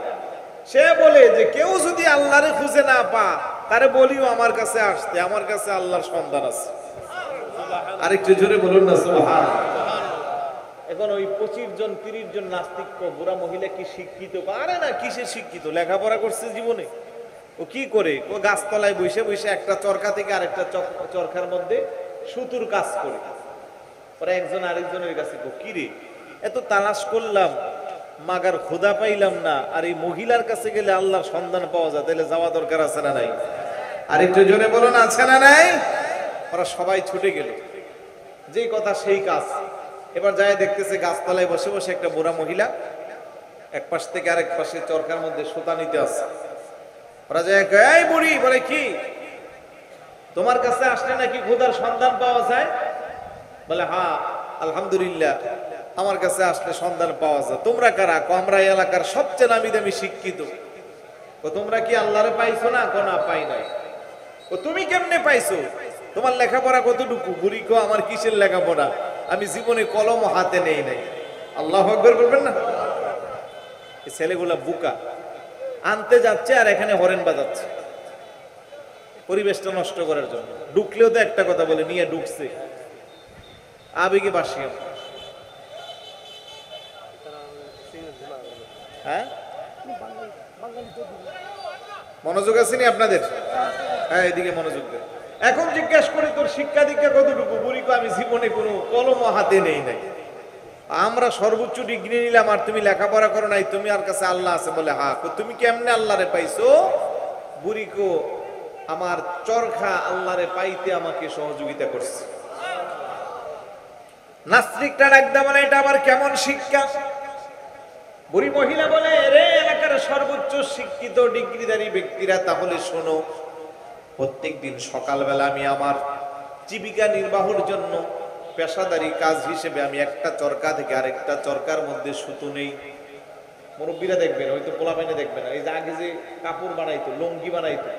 [SPEAKER 1] সে বলে যে কেউ যদি আল্লাহরে খুঁজে না পা, তারে বলিও আমার কাছে আসতে, আমার কাছে আল্লাহর সন্ধান আছে। আরেকটু জোরে বলুন না সুবহানাল্লাহ। এখন ওই 25 জন 30 জন নাস্তিক বুড়া মহিলা কি শিক্ষিত? আরে না, কিসে শিক্ষিত? লেখাপড়া করছে জীবনে? ও কি করে? ও গাছতলায় বসে বসে একটা চরকা থেকে আরেকটা চরকার মধ্যে সুতুর কাজ করে। পরে একজন আরেকজনের কাছে কি রে, এত তালাশ করলাম মাগার খোদা পাইলাম না, আর এই মহিলার কাছে গেলে আল্লাহর সন্ধান পাওয়া যায়, তাহলে যাওয়া দরকার আছে না নাই? আরেকটু জোরে বলুন, আছে না নাই? ওরা সবাই ছুটে গেল, যেই কথা সেই কাজ। এবার যায় দেখতেছে গাছতলায় বসে বসে একটা বুড়া মহিলা এক পাশ থেকে আরেক পাশে চরকার মধ্যে সুতা নিতে আছে। ওরা যায় এই বুড়ি, বলে কি তোমার কাছে আসলে নাকি খোদার সন্ধান পাওয়া যায়? বলে হ্যাঁ আলহামদুলিল্লাহ, আমার কাছে আসলে সন্ধান পাওয়া যায়। তোমরা কারা? আমরা এলাকার সবচেয়ে নামি দামি শিক্ষিত। তোমরা কি আল্লাহরে পাইছো না? না পাই নাই। তুমি কেমনে পাইছো? তোমার লেখাপড়া কতটুকু? বুড়ি কো আমার কিসের লেখাপড়া, আমি জীবনে কলম হাতে নেই নাই। আল্লাহু আকবার বলবেন না? এই ছেলেগুলা বুকা, আনতে যাচ্ছে আর এখানে হরেন বাজাচ্ছে পরিবেশটা নষ্ট করার জন্য। ঢুকলেও তো একটা কথা বলে নিয়ে ঢুকছে, আবেগে বাসিয়া। হ্যাঁ, মনোযোগ আছে নি আপনাদের? হ্যাঁ, এদিকে মনোযোগ দেন। এখন জিজ্ঞেস করি তোর শিক্ষা দীক্ষা কতটুকু? বুড়ি কো আমি জীবনে কোনো কলম হাতে নেই নাই। আমরা সর্বোচ্চ ডিগ্রি নিলাম আর তুমি লেখাপড়া করো নাই, তুমি আর কাছে আল্লাহ আছে? বলে হ্যাঁ। তুমি কেমনে আল্লাহরে পাইছো? বুড়ি কো আমার চরখা আল্লাহরে পাইতে আমাকে সহযোগিতা করছে। নাস্তিকটা ডাকদা বলে এটা আবার কেমন শিক্ষা? বুড়ি মহিলা বলে রে এলাকার সর্বোচ্চ শিক্ষিত ডিগ্রিধারী ব্যক্তিরা, তাহলে শোনো, প্রত্যেকদিন সকালবেলা আমি আমার জীবিকা নির্বাহের জন্য পেশাদারি কাজ হিসেবে আমি একটা চরকা থেকে আরেকটা চরকার মধ্যে সুতো নেই। মুরব্বীরা দেখবেন, হয়তো পোলাপাইনে দেখবেন, এই যে আগে যে কাপড় বানাইতো, লুঙ্গি বানাইতো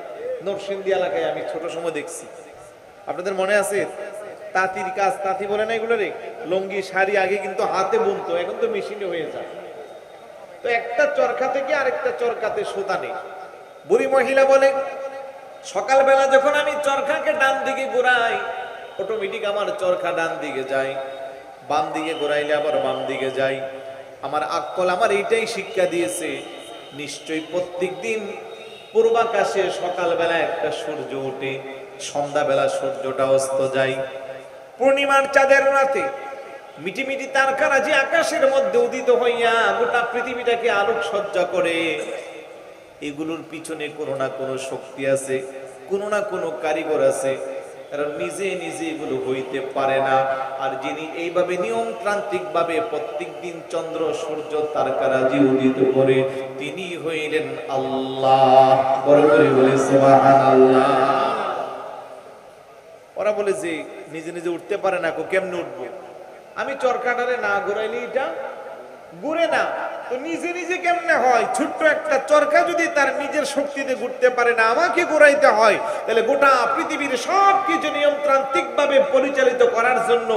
[SPEAKER 1] নরসিংদী এলাকায়, আমি ছোট সময় দেখছি। আপনাদের মনে আছে? তাঁতির কাজ, তাঁতি বলে না এগুলো রে, লুঙ্গি শাড়ি আগে কিন্তু হাতে বুনতো, এখন তো মেশিনে হয়ে যায়। তো একটা চরকা থেকে আরেকটা চরকাতে সুতা নেই। বুড়ি মহিলা বলে সকালবেলা যখন আমি চরকাকে ডান দিকে ঘোরাই, অটোমেটিক আমার চরকা ডান দিকে যায়, বাম দিকে ঘোরাইলে আবার বাম দিকে যায়। আমার আক্কল আমার এইটাই শিক্ষা দিয়েছে, নিশ্চয়ই প্রত্যেক দিন পূর্বাকাশে সকালবেলা একটা সূর্য ওঠে, সন্ধ্যাবেলা সূর্যটা অস্ত যায়। পূর্ণিমার চাঁদের রাতে মিটিমিটি তারকারা যে আকাশের মধ্যে উদিত হইয়া গোটা পৃথিবীটাকে আলোকসজ্জা করে, এগুলোর পিছনে কোনো না কোনো শক্তি আছে, কোনো না কোনো কারিগর আছে। কারণ নিজে নিজে এগুলো হইতে পারে না। আর যিনি এইভাবে নিয়মতান্ত্রিক ভাবে প্রত্যেক দিন চন্দ্র সূর্য তারকারাজি উদিত করে, তিনি হইলেন আল্লাহ। বড় করে বলে সুবহানাল্লাহ। ওরা বলে যে নিজে নিজে উঠতে পারে না, কেমনে উঠবো? আমি চরকাটারে না ঘুরাইলে এটা ঘুরে না, তো নিজে নিজে কেমনে হয়? ছোট্ট একটা চরকা যদি তার নিজের শক্তিতে ঘুরতে পারে না, আমাকে ঘুরাইতে হয়, তাহলে গোটা পৃথিবীর সবকিছু নিয়মতান্ত্রিক ভাবে পরিচালিত করার জন্য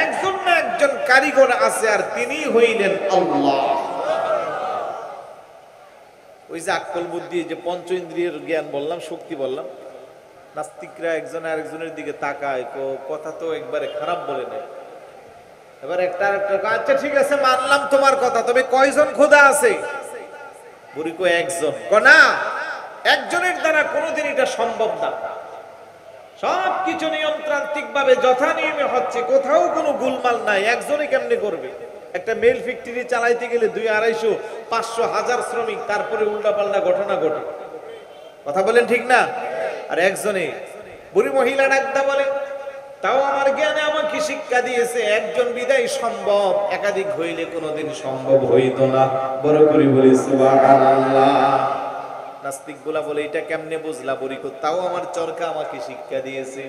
[SPEAKER 1] একজন না একজন কারিগর আছে, আর তিনি হইলেন আল্লাহ। ওই যে আক্কল বুদ্ধি, যে পঞ্চ ইন্দ্রিয়ের জ্ঞান বললাম, শক্তি বললাম, নাস্তিকরা একজন আরেকজনের দিকে তাকায়, কথা তো একবারে খারাপ বলে নেয়। এবার একটা আচ্ছা ঠিক আছে মানলাম তোমার কথা, তবে কয়জন খোদা আছে? বুড়ি কো একজন। না, একজনের দ্বারা কোনোদিন এটা সম্ভব না। সবকিছু নিয়মতান্ত্রিক ভাবে যথা নিয়মে হচ্ছে, কোথাও কোনো গোলমাল নাই। একজনই কেমনে করবে? একটা মেল ফ্যাক্টরি চালাইতে গেলে 200, 250, 500, 1000 শ্রমিক, তারপরে উল্টাপাল্টা ঘটনা ঘটে। কথা বলেন ঠিক না? আর একজনে। বুড়ি মহিলা ডাকদা বলে তাও আমার জ্ঞানে আমাকে শিক্ষা দিয়েছে, একজন বিদায় সম্ভব, একাধিক হইলে কোনোদিন সম্ভব হইতো না। বড় করে বলি সুবহানাল্লাহ। নাস্তিক গুলা বলে এটা কেমনে বুঝলা? বলি তাও আমার চরকা আমাকে শিক্ষা দিয়েছে।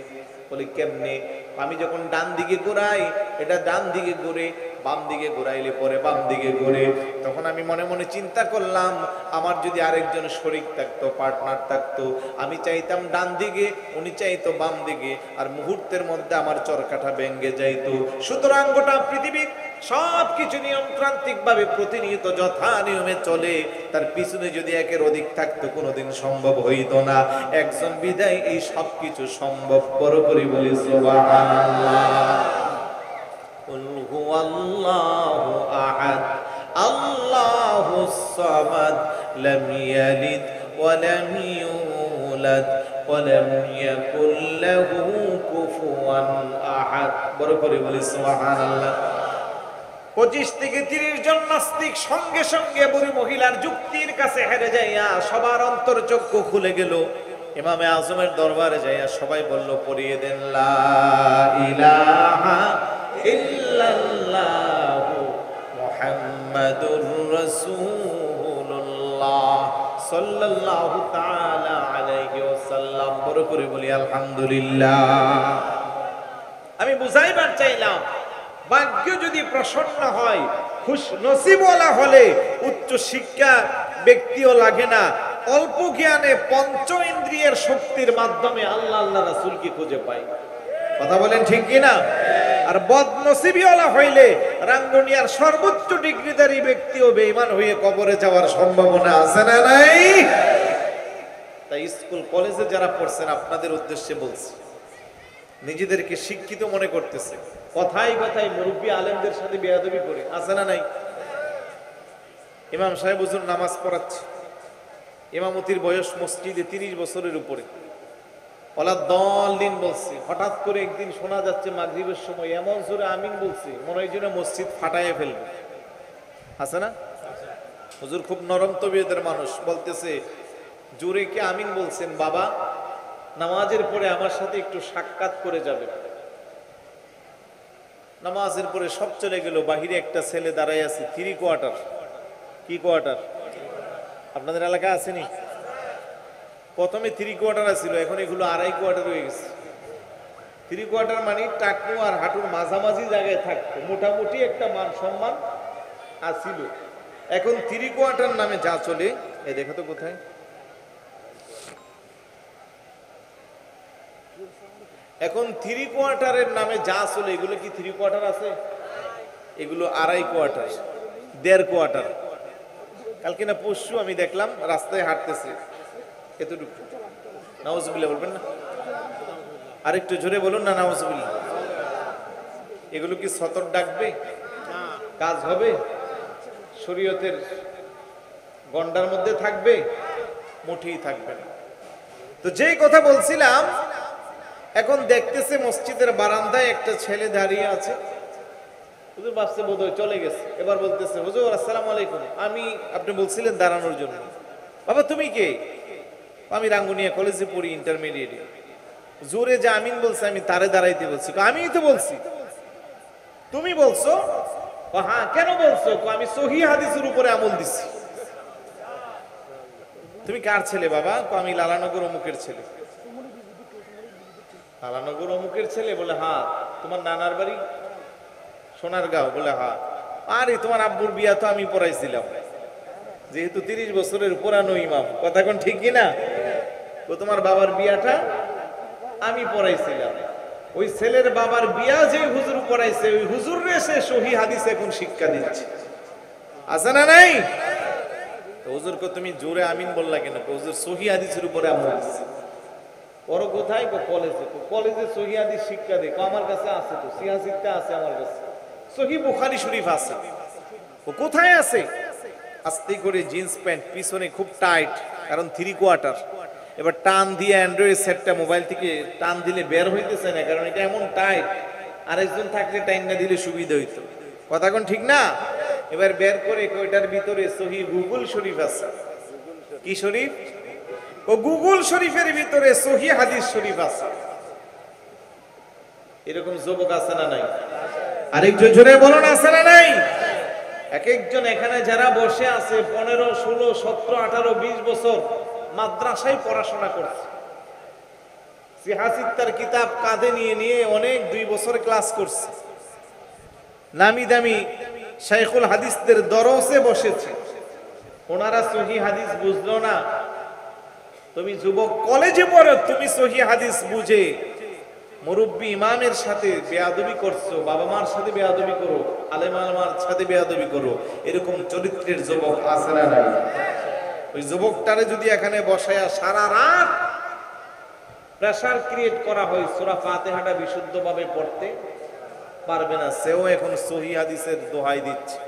[SPEAKER 1] বলি কেমনে? আমি যখন ডান দিকে ঘুরাই, এটা ডান দিকে ঘুরে, বাম দিকে ঘুরাইলে পরে বাম দিকে ঘুরে। তখন আমি মনে মনে চিন্তা করলাম, আমার যদি আরেকজন শরীক থাকতো, পার্টনার থাকতো, আমি চাইতাম ডান দিকে, উনি চাইতো বাম দিকে, আর মুহূর্তের মধ্যে আমার চরকাটা ভেঙে যাইতো। সুতরাং গোটা পৃথিবীর সবকিছু নিয়মতান্ত্রিক ভাবে প্রতিনিয়ত যথা নিয়মে চলে, তার পিছনে যদি একের অধিক থাকতো কোনোদিন সম্ভব হইতো না। একজন বিদায় এই সবকিছু সম্ভব। বড় করে বলি সুবহানাল্লাহ। কুল হুয়াল্লাহু আহাদ আল্লাহুস সামাদ লাম ইয়ালিদ ওয়া লাম ইউলাদ ওয়া লাম ইয়াকুল লাহু কুফুয়ান আহাদ। বড় করে বলি সুবহানাল্লাহ। 25 থেকে 30 জন নাস্তিক সঙ্গে সঙ্গে বুড়ি মহিলার যুক্তির কাছে হেরে যাইয়া সবার অন্তর্চক্ষু খুলে গেল। ইমামে আজমের দরবারে যাইয়া সবাই বলল, পড়িয়ে দেন লা ইলাহা ইল্লাল্লাহু মুহাম্মাদুর রাসূলুল্লাহ সাল্লাল্লাহু তাআলা আলাইহি ওয়াসাল্লাম। বড় করে বলি আলহামদুলিল্লাহ। আমি বুঝাইবার চাইলাম, ভাগ্য যদি প্রসন্ন হয়, খুশ নসিবওয়ালা হলে উচ্চ শিক্ষা ব্যক্তিও লাগে না, অল্প জ্ঞানে পঞ্চ ইন্দ্রিয়ের শক্তির মাধ্যমে আল্লাহ আল্লাহ রাসূলকে খুঁজে পায়। কথা বলেন ঠিক কিনা? আর বদনসিবিওয়ালা হইলে রাঙ্গুনিয়ার সর্বোচ্চ ডিগ্রিধারী ব্যক্তিও বেঈমান হয়ে কবরে যাওয়ার সম্ভাবনা আছে না নাই? তাই স্কুল কলেজে যারা পড়ছেন আপনাদের উদ্দেশ্যে বলছি, নিজেদেরকে শিক্ষিত মনে করতেছে, কথাই কথাই মুরব্বী আলেমদের সাথে বেয়াদবি করে, আছে না নাই? ইমাম সাহেব হুজুর নামাজ পড়াচ্ছে, ইমামতির বয়স মসজিদে 30 বছরের উপরে, ওলা দলিন বলছে। হঠাৎ করে একদিন শোনা যাচ্ছে মাগরিবের সময় এমন জোরে আমিন বলছে, মনে হয় যেন মসজিদ ফাটাইয়ে ফেলবে, আছে না? হুজুর খুব নরম তবিয়তের মানুষ, বলতেছে জোরে কি আমিন বলছেন বাবা, নামাজের পরে আমার সাথে একটু সাক্ষাৎ করে যাবেন। নামাজের পরে সব চলে গেল, বাহিরে একটা ছেলে দাঁড়াই আছে, 3 কোয়ার্টার। কি কোয়ার্টার? আপনাদের এলাকায় আসেনি? প্রথমে 3 কোয়ার্টার আছিল, এখন এগুলো 2.5 কোয়ার্টার হয়ে গেছে। 3 কোয়ার্টার মানে টাকনু আর হাঁটুর মাঝামাঝি জায়গায় থাকতো, মোটামুটি একটা মান সম্মান আছিল। এখন 3 কোয়ার্টার নামে যা চলে, এই দেখো তো কোথায়, এখন 3 কোয়ার্টারের নামে যা চলে, এগুলো কি 3 কোয়ার্টার আছে? এগুলো 2.5 কোয়ার্টার, 1.5 কোয়ার্টার। কালকে না পরশু আমি দেখলাম রাস্তায় হাঁটতেছে, এতটুকু। নাউজুবিল্লাহ বলবেন না? আরেকটু জোরে বলুন না নাউজুবিল্লাহ। এগুলো কি সতর ডাকবে? কাজ হবে? শরীয়তের গন্ডার মধ্যে থাকবে? মুঠেই থাকবে না। তো যেই কথা বলছিলাম, এখন দেখতেছে মসজিদের বারান্দায় একটা ছেলে দাঁড়িয়ে আছে। হুজুর ভাবছে বোধহয় চলে গেছে, এবার বলতেছে হুজুর আসসালামু আলাইকুম। আপনি বলছিলেন দাঁড়ানোর জন্য। বাবা তুমি কে? আমি রাঙ্গুনিয়া কলেজে পড়ি, ইন্টারমিডিয়েটে। জোরে যে আমিন বলছে, আমি তারে দাঁড়াইতে বলছি। আমিই তো বলছি। তুমি বলছো? হ্যাঁ, কেন বলছো? আমি সহিহ হাদিসের উপরে আমল দিছি। তুমি কার ছেলে বাবা? আমি লালানগর অমুকের ছেলে। লালানগর অমুকের ছেলে? বলে হ্যাঁ। তোমার নানার বাড়ি সোনারগাঁও? বলে হ্যাঁ। আরে তোমার আব্বুর বিয়া তো আমি পড়াইছিলাম, যেহেতু 30 বছরের পুরানো ইমাম। কথা কোন ঠিক কিনা? ও তোমার বাবার বিয়াটা আমি পড়াইছিলাম। ওই ছেলের বাবার বিয়া যে হুজুর পড়াইছে, ওই হুজুর রে সে সহিহ হাদিস এখন শিক্ষা দিচ্ছে, আছে না নাই? তো হুজুরকে তুমি জোরে আমিন বললা কেন? হুজুর সহিহ হাদিসের উপরে আমল দিচ্ছে। ওর কোথায়? কলেজে। কলেজে সহিহ হাদিস শিক্ষা দে। আমার কাছে আছে, তো সিয়াসিতে আছে আমার কাছে, সহিহ বুখারী শরীফ আছে। ও কোথায় আছে? আস্তে করে জিন্স প্যান্ট, পিছনে খুব টাইট, কারণ 3 কোয়ার্টার। এবার টান দিয়ে অ্যান্ড্রয়েড সেটটা মোবাইল থেকে টান দিলে বের হইতেছে না, কারণ এটা এমন টাইট। আরেকজন থাকলে টাইম না দিলে সুবিধা হইতো। কথা কোন ঠিক না? এবার বের করে ওইটার ভিতরে সহিহ গুগল শরীফ আছে। কি শরীফ? ও গুগল শরীফের ভিতরে সহিহ হাদিস শরীফ আছে। এরকম যুবক আছে না নাই? আরেকজন জোরে বলুন আছে না নাই? এক একজন এখানে যারা বসে আছে 15, 16, 17, 18, 20 বছর মাদ্রাসায় পড়াশোনা করছে। সিহাসিত্তার কিতাব কাঁধে নিয়ে নিয়ে অনেক 2 বছর ক্লাস করছে। নামি দামি শাইখুল হাদিসদের দরসে বসেছে। ওনারা সহিহ হাদিস বুঝলো না। তুমি যুবক কলেজে পড়ো, তুমি সহিহ হাদিস বুঝে মুরব্বী ইমামের সাথে বেয়াদবি করছো, বাবা মার সাথে বেয়াদবি করো, আলেম আলেমার সাথে বেয়াদবি করো। এরকম চরিত্রের যুবক আছে না নাই? ওই যুবকটারে যদি এখানে বসায়া সারা রাত প্রেসার ক্রিয়েট করা হয়, সূরা ফাতিহাটা বিশুদ্ধভাবে পড়তে পারবে না। সেও এখন সহিহ হাদিসের দোহাই দিচ্ছে।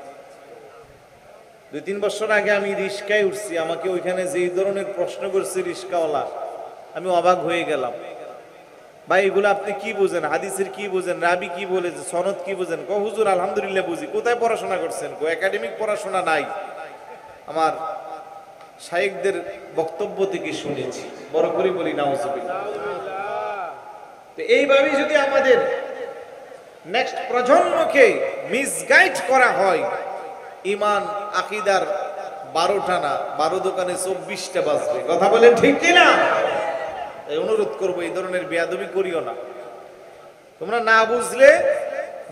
[SPEAKER 1] 2-3 বছর আগে আমি রিস্কায় উঠছি, আমাকে ওইখানে যেই ধরনের প্রশ্ন করছে রিস্কাওয়ালা, আমি অবাক হয়ে গেলাম। ভাই এগুলো আপনি কি বুঝেন? হাদিসের কি বুঝেন? রাবি কি বলেছে? সনদ কি বুঝেন? হুজুর আলহামদুলিল্লাহ বুঝি। কোথায় পড়াশোনা করছেন? একাডেমিক পড়াশোনা নাই, আমার শাইখদের বক্তব্য থেকে শুনেছি। বড় করে বলি নাউজুবিল্লাহ। তো এইভাবে যদি আমাদের নেক্সট প্রজন্মকে মিসগাইড করা হয়, ঈমান আকীদার 12টা না, 12 দোকানে 24টা বাজবে। কথা বলেন ঠিক কিনা? এই অনুরোধ করবো, এই ধরনের বেয়াদবি করিও না। তোমরা না বুঝলে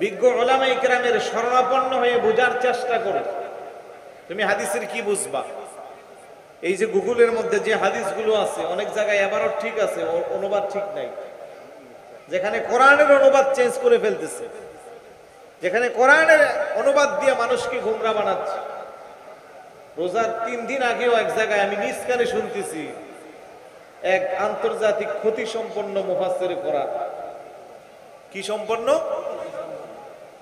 [SPEAKER 1] বিজ্ঞ উলামায়ে কেরামের শরণাপন্ন হয়ে বোঝার চেষ্টা করো। তুমি হাদিসের কি বুঝবা? এই যে গুগলের মধ্যে যে হাদিসগুলো আছে, অনেক জায়গায় এবারও ঠিক আছে, অনুবাদ ঠিক নাই। যেখানে কোরআনের অনুবাদ চেঞ্জ করে ফেলতেছে, যেখানে কোরআনের অনুবাদ দিয়ে মানুষকে গোমরা বানাচ্ছে। রোজার 3 দিন আগেও এক জায়গায় আমি নিজ কানে শুনতেছি, এক আন্তর্জাতিক ক্ষতি সম্পন্ন মুফাসসির কোরআন, কি সম্পন্ন?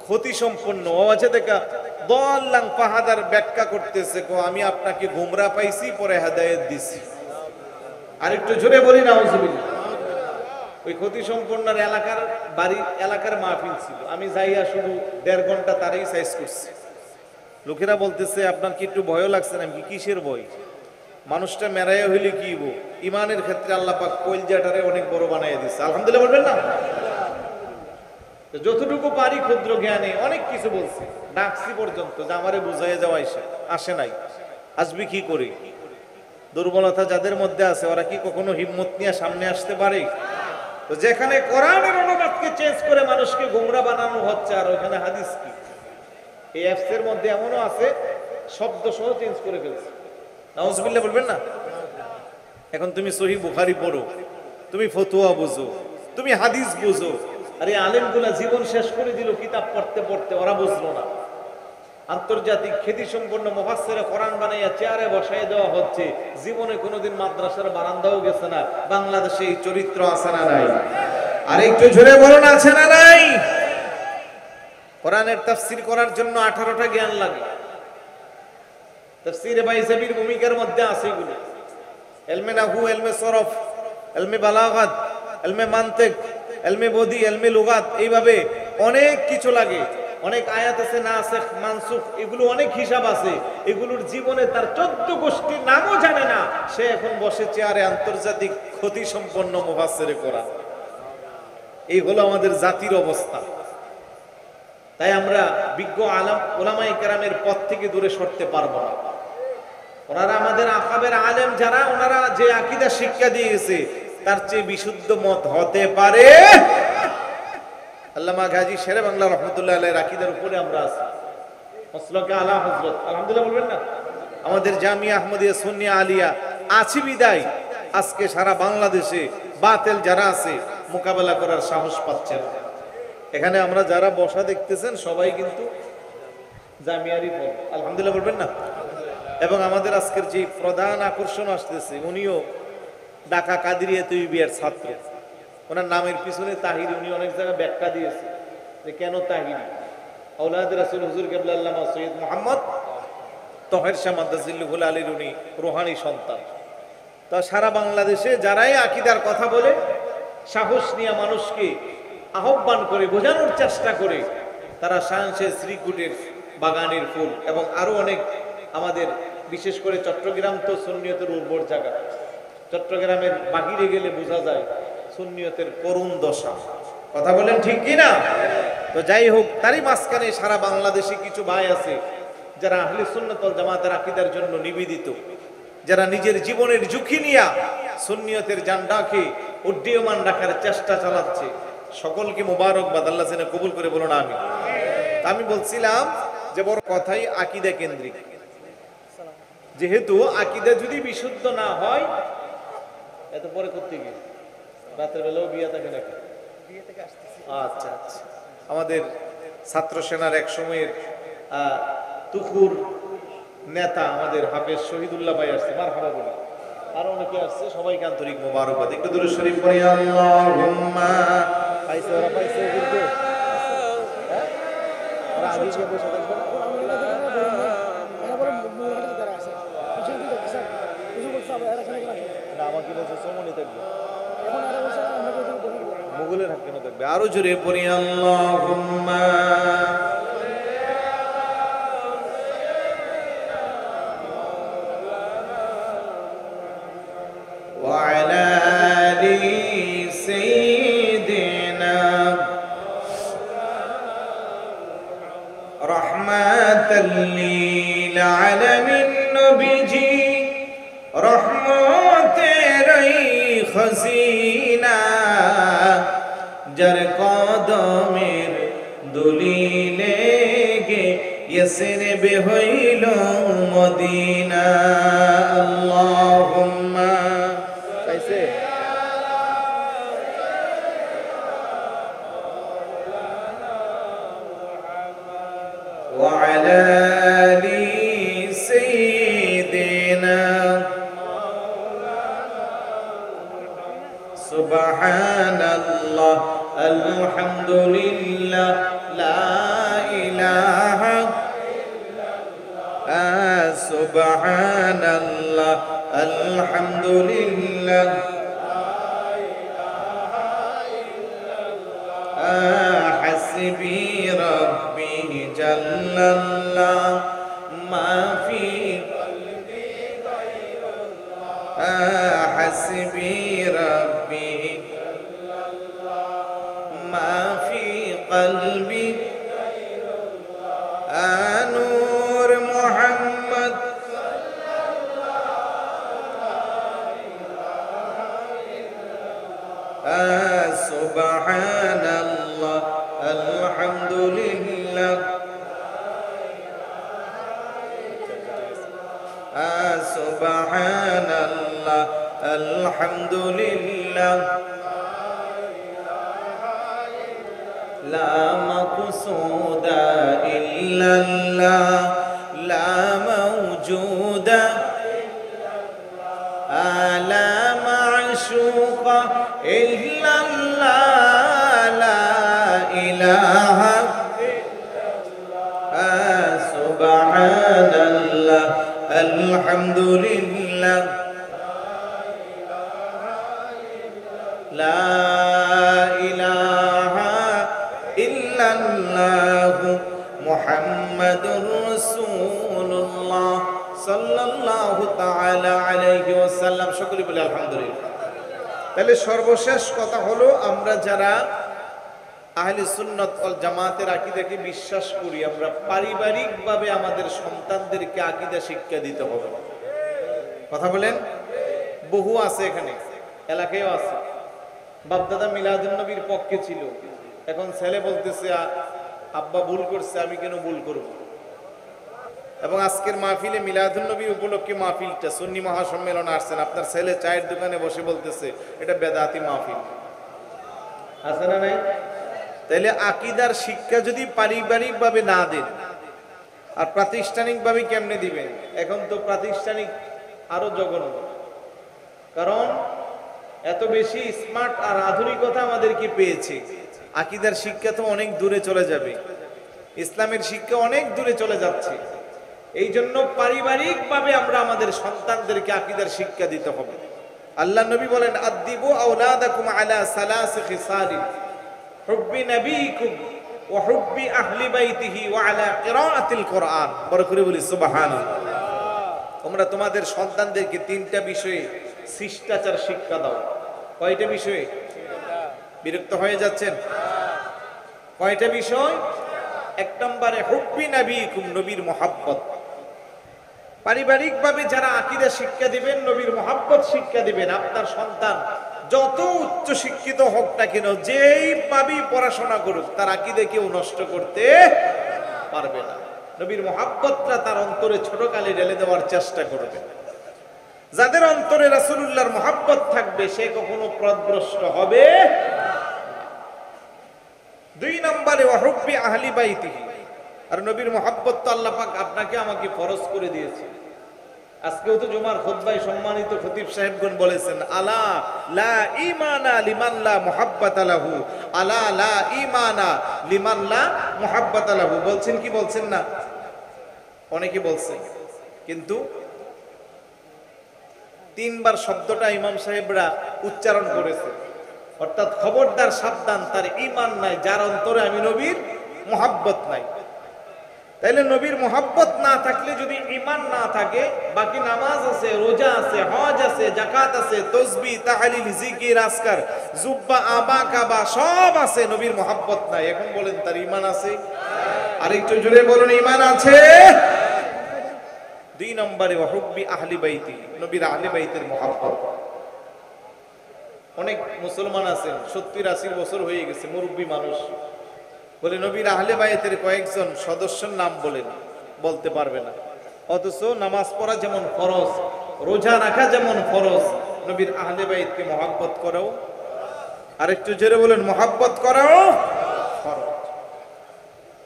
[SPEAKER 1] ক্ষতি সম্পন্ন আওয়াজে দেখা দল্লাং পাহাদার ব্যাখ্যা করতেছে, আমি আপনাকে গোমরা পাইছি, পরে হেদায়েত দিছি। আরেকটু জোরে বলি নাউজুবিল্লাহ। ওই ক্ষতি সম্পন্নর এলাকার বাড়ি, এলাকার মাহফিল ছিল। আমি যাইয়া শুধু 1.5 ঘন্টা তারই সাইজ করছি। লোকেরা বলতেছে, আপনার কি একটু ভয় লাগছে? নাকি কিসের ভয়? মানুষটা মেরাইয়া হইলে কি ইমানের ক্ষেত্রে আল্লাহ পাক কলজাটারে অনেক বড় বানাইয়া দিচ্ছে। আলহামদুলিল্লাহ বলবেন না? যতটুকু পারি ক্ষুদ্র জ্ঞানে অনেক কিছু বলছি, ডাকছি পর্যন্ত যে আমারে বুঝাইয়া যাওয়া আসে নাই। আসবি কি করে? দুর্বলতা যাদের মধ্যে আছে ওরা কি কখনো হিম্মত নিয়ে সামনে আসতে পারে? তো যেখানে কোরআনের অনুবাদকে চেঞ্জ করে মানুষকে গোমরা বানানো হচ্ছে, আর ওখানে হাদিস কি? এই অ্যাপস এর মধ্যে এমনও আছে শব্দ সহ চেঞ্জ করে ফেলছে। নাউজুবিল্লাহ বলবেন না? এখন তুমি সহিহ বুখারী পড়ো, তুমি ফতোয়া বুঝো, তুমি হাদিস বুঝো, আর এই আলেমগুলা জীবন শেষ করে দিল কিতাব পড়তে পড়তে, ওরা বুঝলো না। আন্তর্জাতিক খ্যাতি সম্পন্ন মুফাসসিরে কোরআন বানাইয়া চেয়ারে বসায় দেওয়া হচ্ছে, জীবনে কোনোদিন মাদ্রাসার বারান্দাও গেছে না। বাংলাদেশে এই চরিত্র আছে না নাই? আর একটু জোরে বলুন, আছে না নাই? কোরআনের তাফসীর করার জন্য 18টা জ্ঞান লাগে। তাফসীরে বাইজাবির ভূমিকার মধ্যে আছে এগুলো: ইলমে নাহু, ইলমে সরফ, ইলমে বালাগাত, ইলমে মানতিক, ইলমে বদি, ইলমে লুগাত, এইভাবে অনেক কিছু লাগে। অনেক আয়াত আছে নাসিখ মানসুখ, এগুলো অনেক হিসাব আছে। এগুলোর জীবনে তার 14 গোষ্ঠীর নামও জানে না। সে এখন বসে চেয়ারে আন্তর্জাতিক ক্ষতি সম্পন্ন মুফাসসিরে কোরআন। এই হলো আমাদের জাতির অবস্থা। তাই আমরা বিজ্ঞ আলেম উলামায়ে কেরামের পথ থেকে দূরে সরতে পারবো না। ওনারা আমাদের আকাবের আলেম যারা, ওনারা যে আকীদা শিক্ষা দিয়ে গেছে তার চেয়ে বিশুদ্ধ মত হতে পারে? আল্লামা গাজী শেরে বাংলা রহমতুল্লাহ আলাইহির আকীদার উপরে আমরা আছি। মাসলাকে আলা হযরত, আলহামদুলিল্লাহ বলবেন না? আমাদের জামিয়া আহমদিয়া সুন্নিয়া আলিয়া আছি বিদায় আজকে সারা বাংলাদেশে বাতিল যারা আছে মোকাবেলা করার সাহস পাচ্ছে না। এখানে আমরা যারা বসা দেখতেছেন সবাই কিন্তু জামিয়ারই পড়ে, আলহামদুলিল্লাহ বলবেন না? এবং আমাদের আজকের যে প্রধান আকর্ষণ আসতেছে, উনিও ঢাকা কাদেরিয়া তৈয়বিয়ার ছাত্র। ওনার নামের পিছনে তাহির, উনি অনেক জায়গায় ব্যাখ্যা দিয়েছে যে কেন তাহির। আওলাদ রাসূল হুজুর কিবলা আল্লামা সৈয়দ মুহাম্মদ তাহের শাহ মাদ্দাজিল্লুহুল আলীর উনি রুহানি সন্তান। তা সারা বাংলাদেশে যারাই আকীদার কথা বলে, সাহস নিয়ে মানুষকে আহ্বান করে বোঝানোর চেষ্টা করে, তারা শাহসে শ্রীকুটের বাগানের ফুল এবং আরো অনেক আমাদের, বিশেষ করে চট্টগ্রাম তো সুন্নিয়তের উর্বর জায়গা। চট্টগ্রামের বাহিরে গেলে বোঝা যায় সুন্নিয়তের করুণ দশা। কথা বলেন ঠিক কি না? তো যাই হোক, তারই মাঝখানে সারা বাংলাদেশে কিছু ভাই আছে যারা আহলে সুন্নাত ওয়াল জামাতের আকীদার জন্য নিবেদিত, যারা নিজের জীবনের ঝুঁকি নিয়ে সুন্নিয়তের জান্ডাকে উড্ডীয়মান রাখার চেষ্টা চালাচ্ছে। সকলকে মোবারকবাদ, আল্লাহ যেন কবুল করে বলুন আমিন। আমি বলছিলাম যে বড় কথাই আকীদা কেন্দ্রিক। যেহেতু আকীদা যদি বিশুদ্ধ না হয়, এত পরে করতে গিয়ে রাতের বেলাও বিয়ে থাকে নাকি? আচ্ছা আচ্ছা, আমাদের ছাত্র সেনার এক সময়ের তুখুর নেতা আমাদের হাফেজ শহীদুল্লাহ ভাই আসছে, মারহাবা বলি। আরো অনেকে আসছে, সবাইকে আন্তরিক মোবারকবাদ। একটু দুরূদ শরীফ পড়ি। আল্লাহুম্মা পাইছে, ওরা পাইছে বলতে হ্যাঁ, ওরা আগে গিয়ে বসে থাকবে না। আমাকে বলছে সমনি থাকবে, মুগলের হাত কেন থাকবে? আরো জোরে পড়ি আল্লাহুম্মা ওয়া আলা আলি সাইয়্যিদিনা রাহমাতাল লিল আলামিন নবী রহমতের খজিনা যার কদমের দলিলে গে ইয়াসরিব হইল মদিনা আল্লাহুম্মা কাইসে ওয়া আলা আলি সাইয়্যিদিনা সুবহানাল্লাহ আলহামদুলিল্লাহ লা ইলাহা ইল্লাল্লাহ সুবহানাল্লাহ আলহামদুলিল্লাহ লা ইলাহা ইল্লাল্লাহ হাসবি রাব্বি জাল্লাল্লাহ মা ফি কলবি গায়রুল্লাহ হাসবি রাব্বি ما في قلبي نور محمد سبحان الله الحمد لله سبحان الله الحمد لله لا مقصود إلا الله لا موجود لا معشوق إلا الله لا إله إلا الله سبحان الله الحمد لله لا إله إلا الله محمد رسول الله صلى الله تعالى عليه وسلم সকলে বলি আলহামদুলিল্লাহ। তাহলে সর্বশেষ কথা হলো আমরা যারা আহলে সুন্নাত ওয়াল জামাতের আকীদাকে বিশ্বাস করি আমরা পারিবারিকভাবে আমাদের সন্তানদেরকে আকীদা শিক্ষা দিতে হবে। কথা বলেন, বহু আছে এখানে, এলাকায়ও আছে। বাপদাদা মিলাদুন নবীর পক্ষে ছিল, এখন ছেলে বলতেছে আব্বা ভুল করছে, আমি কেন ভুল করব? এবং আজকের মাহফিলে মিলাদুন নবী উপলক্ষে মাহফিলটা সুন্নি মহাসম্মেলন আসছেন, আপনার ছেলে চায়ের দোকানে বসে বলতেছে এটা বেদাতি মাহফিল, আছে না নাই? তাইলে আকীদার শিক্ষা যদি পারিবারিকভাবে না দেন আর প্রাতিষ্ঠানিকভাবে কেমনে দিবেন? এখন তো প্রাতিষ্ঠানিক আরো জঘন্য, কারণ এত বেশি স্মার্ট আর আধুনিকতা আমাদেরকে পেয়েছে, আকীদার শিক্ষা তো অনেক দূরে চলে যাবে, ইসলামের শিক্ষা অনেক দূরে চলে যাচ্ছে। এই জন্য পারিবারিকভাবে আমরা আমাদের সন্তানদেরকে আকীদার শিক্ষা দিতে হবে। আল্লাহ নবী বলেন আদিবু আওলাদাকুম আলা সালাসি খিসালিন হুব্বি নবীকুম ওয়া হুব্বি আহলি বাইতিহি ওয়া আলা কিরাআতিল কুরআন। বড় করে বলি সুবহানাল্লাহ। তোমরা তোমাদের সন্তানদেরকে তিনটা বিষয়ে শিষ্টাচার শিক্ষা দাও। কয়টা বিষয়ে? বিরক্ত হয়ে যাচ্ছেন? কয়টা বিষয়? এক নম্বরে হুব্বি নবীকুম, নবীর মুহাব্বত। পারিবারিকভাবে যারা আকীদা শিক্ষা দিবেন, নবীর মুহাব্বত শিক্ষা দিবেন, আপনার সন্তান যত উচ্চ শিক্ষিত হোক না কেন, যেই ভাবেই পড়াশোনা করুক, তার আকীদা কেউ নষ্ট করতে পারবে না। নবীর মুহাব্বতটা তার অন্তরে ছোটকালে ঢেলে দেওয়ার চেষ্টা করবে। যাদের অন্তরে রাসূলুল্লাহর মুহাব্বত থাকবে সে কখনো পথভ্রষ্ট হবে না। দুই নম্বরে ওয়া হুব্বি আহলি বাইতিহি, আর নবীর মুহাব্বত তো আল্লাহ পাক আপনাকে আমাকে ফরজ করে দিয়েছে। আজকেও তো জুমার খুতবায় সম্মানিত খতিব সাহেবগণ বলেছেন আলা লা ঈমানা লিমান লা মুহাব্বাতা লাহু, আলা লা ঈমানা লিমান লা মুহাব্বাতা লাহু। বলছেন কি বলছেন না? অনেকে বলছেন, কিন্তু তিনবার শব্দটা ইমাম সাহেবরা উচ্চারণ করেছে, অর্থাৎ খবরদার সাবধান, তার ঈমান নাই, যার অন্তরে আমি নবীর মুহাব্বত নাই। তাইলে নবীর মুহাব্বত না থাকলে, যদি ঈমান না থাকে, বাকি নামাজ আছে, রোজা আছে, হজ আছে, যাকাত আছে, তাসবিহ, তাহলিল, জিকির, আজকার, জুব্বা, আবা, কাবা সব আছে, নবীর মুহাব্বত নাই। এখন বলেন তার ঈমান আছে? আরেকটু জোরে বলুন, ঈমান আছে? দুই নম্বরে হুব্বি আহলি বাইতি, নবীর আহলি বাইতের মহব্বত। অনেক মুসলমান আছেন 70-80 বছর হয়ে গেছে, মুরব্বী মানুষ, বলে নবীর আহলে বাইতের কয়েকজন সদস্যের নাম বলেন, বলতে পারবে না। অথচ নামাজ পড়া যেমন ফরজ, রোজা রাখা যেমন ফরজ, নবীর আহলে বাইতকে মহব্বত করাও, আরেকটু জোরে বলেন, মহব্বত করাও ফরজ।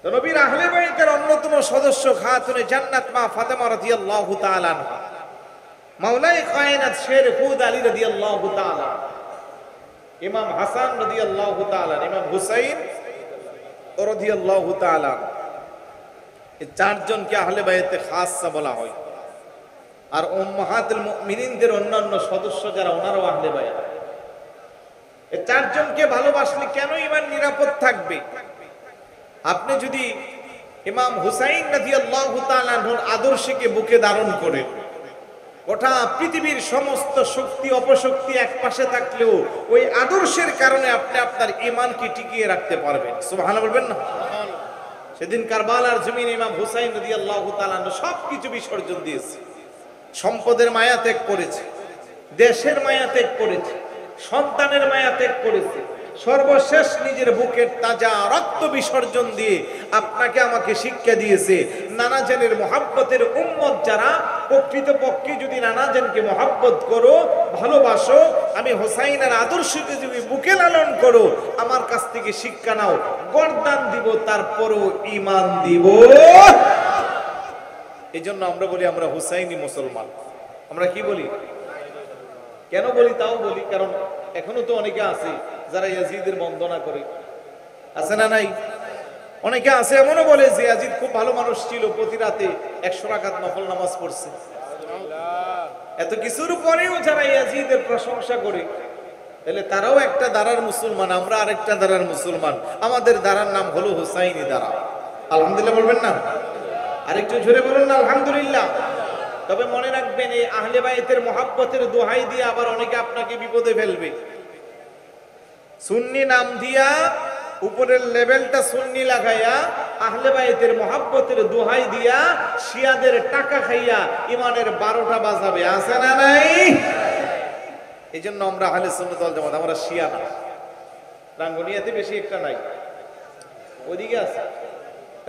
[SPEAKER 1] তো নবীর আহলে বাইতের অন্যতম সদস্য খাতুনে জান্নাত মা ফাতেমা রাদিয়াল্লাহু তাআলা আনহা, মাওলায়ে কায়নাত শের খুদ আলী রাদিয়াল্লাহু তাআলা, ইমাম হাসান রাদিয়াল্লাহু তাআলা, ইমাম হুসাইন রাদিয়াল্লাহু তাআলা, এই চারজনকে আহলে বাইতে খাসা বলা হয়। আর উম্মাহাতুল মুমিনিনদের অন্যান্য সদস্য যারা, ওনারাও আহলে বাইত। এই চারজনকে ভালোবাসলে কেন ঈমান নিরাপদ থাকবে? আপনি যদি ইমাম হুসাইন রাদিয়াল্লাহু তাআলা আনহুর আদর্শকে বুকে ধারণ করেন, গোটা পৃথিবীর সমস্ত শক্তি অপশক্তি এক পাশে থাকলেও ওই আদর্শের কারণে আপনি আপনার ঈমানকে টিকিয়ে রাখতে পারবেন। সুবহানাল্লাহ বলবেন না? সেদিন কারবালার জমিনে ইমাম হুসাইন রাদিয়াল্লাহু তাআলা সবকিছু বিসর্জন দিয়েছে, সম্পদের মায়া ত্যাগ করেছে, দেশের মায়া ত্যাগ করেছে, সন্তানের মায়া ত্যাগ করেছে, সর্বশেষ নিজের বুকের তাজা রক্ত বিসর্জন দিয়ে আপনাকে আমাকে শিক্ষা দিয়েছে, নানাজানের মহাব্বতের উম্মত যারা, প্রকৃতপক্ষে যদি নানাজানকে মহাব্বত করো, ভালোবাসো, আমি হোসাইনের আদর্শকে যদি বুকে লালন করো, আমার কাছ থেকে শিক্ষা নাও, গর্দান দিব তারপরও ঈমান দিব। এই জন্য আমরা বলি আমরা হুসাইনি মুসলমান। আমরা কি বলি, কেন বলি তাও বলি, কারণ এখনো তো অনেকে আছে যারা ইয়াজিদের বন্দনা করে, আছে না নাই? অনেকে আছে এমনও বলে যে ইয়াজিদ খুব ভালো মানুষ ছিল, প্রতি রাতে 100 রাকাত নফল নামাজ পড়ছে। এত কিছুর পরেও যারা ইয়াজিদের প্রশংসা করে, তাহলে তারাও একটা দারার মুসলমান, আমরা আরেকটা দারার মুসলমান। আমাদের দারার নাম হলো হুসাইনি দারা। আলহামদুলিল্লাহ বলবেন না? আরেকটু জোরে বলুন না আলহামদুলিল্লাহ। তবে মনে রাখবেন, এই আহলে বাইতের মহাব্বতের দোহাই দিয়ে আবার অনেকে আপনাকে বিপদে ফেলবে। সুন্নি নাম দিয়া, উপরের লেভেলটা সুন্নি লাগাইয়া, আহলে বাইতের মহাব্বতের দোহাই দিয়া শিয়াদের টাকা খাইয়া ইমানের 12টা বাজাবে, আছে না নাই? এই জন্য আমরা আহলে সুন্নাত ওয়াল জামাত, আমরা শিয়া না। রাঙ্গুনিয়াতে বেশি একটা নাই, ওদিকে আছে,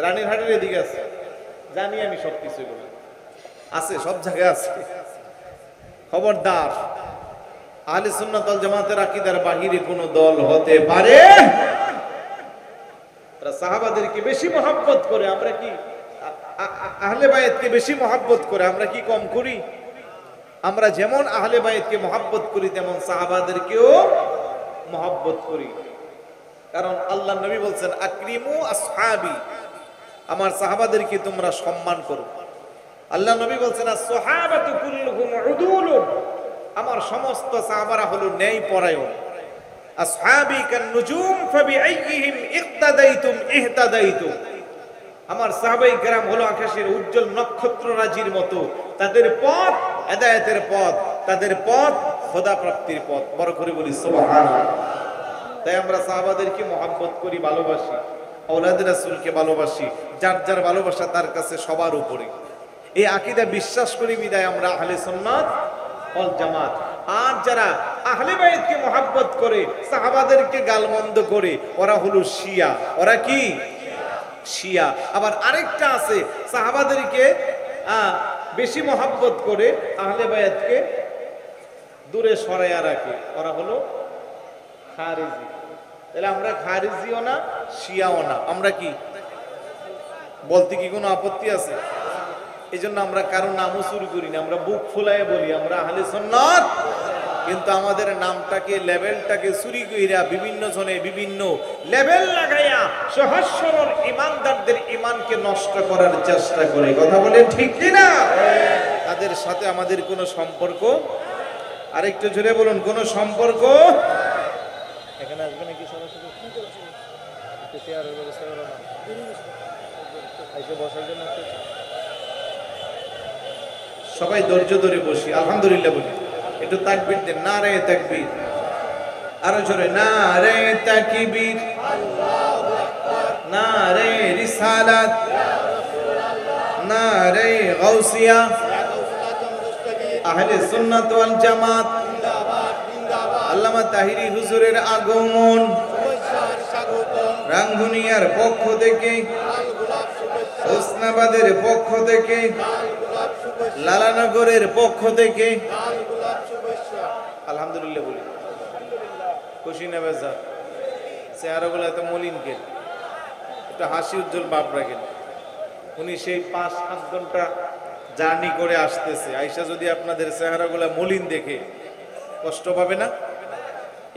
[SPEAKER 1] রানীরহাটের এদিকে আছে, জানি আমি সবকিছু বলি, আছে সব জায়গায় আছে। খবরদার, আহলে সুন্নাত ওয়াল জামাতের আকীদার বাহিরে কোন দল হতে পারে। তারা সাহাবাদেরকে বেশি মহব্বত করে, আমরা কি আহলে বাইতকে বেশি মহব্বত করে, আমরা কি কম করি? আমরা যেমন আহলে বাইতকে মহব্বত করি, তেমন সাহাবাদেরকেও মহব্বত করি। কারণ আল্লাহ নবী বলছেন, আকরিমু আসহাবি, আমার সাহাবাদেরকে তোমরা সম্মান করো। আল্লাহ নবী বলছেন, আসহাবাতু কুল্লুহুম উদুলুন, আমার সমস্ত সাহাবারা হলো ন্যায় পরায়ণ। আসহাবি কান নুজুম ফাবিআইয়িহিম ইক্তাদাইতুম ইহতাদাইতুম, আমার সাহাবায়ে কেরাম হলো আকাশের উজ্জ্বল নক্ষত্র রাজির মতো, তাদের পথ হেদায়েতের পথ, তাদের পথ খোদা প্রাপ্তির পথ। বড় করে বলি সুবহানাল্লাহ। তাই আমরা সাহাবাদেরকে মহব্বত করি, ভালোবাসি, আওলাদ রাসূলকে ভালোবাসি, যার যার ভালোবাসা তার কাছে সবার উপরে। এই আকীদা বিশ্বাস করি বিদায় আমরা আহলে সুন্নাত ওয়াল জামাত। আর যারা আহলে বাইতকে মহব্বত করে, সাহাবাদেরকে গালমন্দ করে, ওরা হলো শিয়া। ওরা কি? শিয়া। আবার আরেকটা আছে, সাহাবাদেরকে বেশি মহব্বত করে, আহলে বাইতকে দূরে সরাইয়া রাখে, ওরা হলো খারিজি। তাহলে আমরা খারিজিও না, শিয়াও না, আমরা কি? বলতে কি কোনো আপত্তি আছে? এই জন্য আমরা কারো নামও চুরি করি না, আমরা বুক ফুলাইয়া বলি আমরা আহলে সুন্নাত। কিন্তু আমাদের নামটাকে, লেভেলটাকে চুরি কইরা বিভিন্ন জনে বিভিন্ন লেভেল লাগাইয়া সহজ সরল ইমানদারদের ইমানকে নষ্ট করার চেষ্টা করে। কথা বলেন ঠিক কি না? তাদের সাথে আমাদের কোনো সম্পর্ক, আরেকটু জোরে বলুন, কোনো সম্পর্ক। এখানে আসবে নাকি সরাসরি? চেয়ারের ব্যবস্থা করো না, এসে বসার জন্য। সবাই ধৈর্য ধরে বসি, আলহামদুলিল্লাহ বলি। একটু তাকবীর দেন, নারে তাকবীর, আরো জোরে নারে তাকবীর, আল্লাহু আকবার, নারে রিসালাত, ইয়া রাসূলুল্লাহ, নারে গাউসিয়া। আহলে সুন্নাত ওয়াল জামাত আল্লামা তাহিরি হুজুরের আগমন রাঙ্গুনিয়ার পক্ষ থেকে, হোসনাবাদের পক্ষ থেকে, লালানগরের পক্ষ থেকে আলহামদুলিল্লাহ বলি। খুশি না বেজার? চেহারাগুলো এত মলিন কেন? একটা হাসি উজ্জ্বল ভাব রাখেন। উনি সেই 5-7 ঘন্টা জার্নি করে আসতেছে, আইসা যদি আপনাদের চেহারাগুলো মলিন দেখে কষ্ট পাবে না?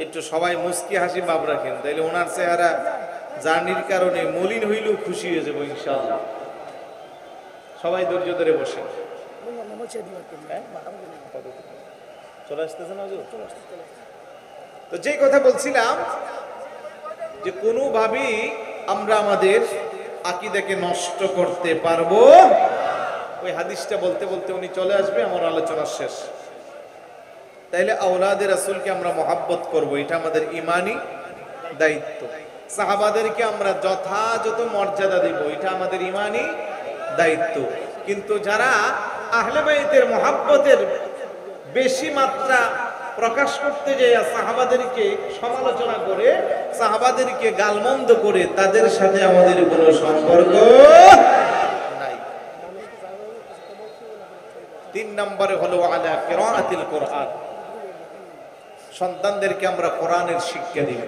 [SPEAKER 1] একটু সবাই মুস্কি হাসি ভাব রাখেন, তাইলে ওনার চেহারা জার্নির কারণে মলিন হইলেও খুশি হয়ে যাবো ইনশাআল্লাহ। সবাই ধৈর্য ধরে বসে। চলে আসতেছে না? তো যে কথা বলছিলাম যে কোনোভাবেই আমরা আমাদের আকীদাকে নষ্ট করতে পারবো, ওই হাদিসটা বলতে বলতে উনি চলে আসবে, আমার আলোচনা শেষ। তাইলে আওলাদে রাসূলকে আমরা মহাব্বত করব, এটা আমাদের ঈমানি দায়িত্ব। সাহাবাদেরকে আমরা যথাযথ মর্যাদা দেব, এটা আমাদের ঈমানি দায়িত্ব। কিন্তু যারা আহলে বাইতের মহাব্বতের বেশি মাত্রা প্রকাশ করতে যায়, সাহাবাদেরকে সমালোচনা করে, সাহাবাদেরকে গালমন্দ করে, তাদের সাথে আমাদের কোনো সম্পর্ক নাই। 3 নম্বরে হলো আলা কিরাআতিল কোরআন। সন্তানদেরকে আমরা কোরআনের শিক্ষা দিব।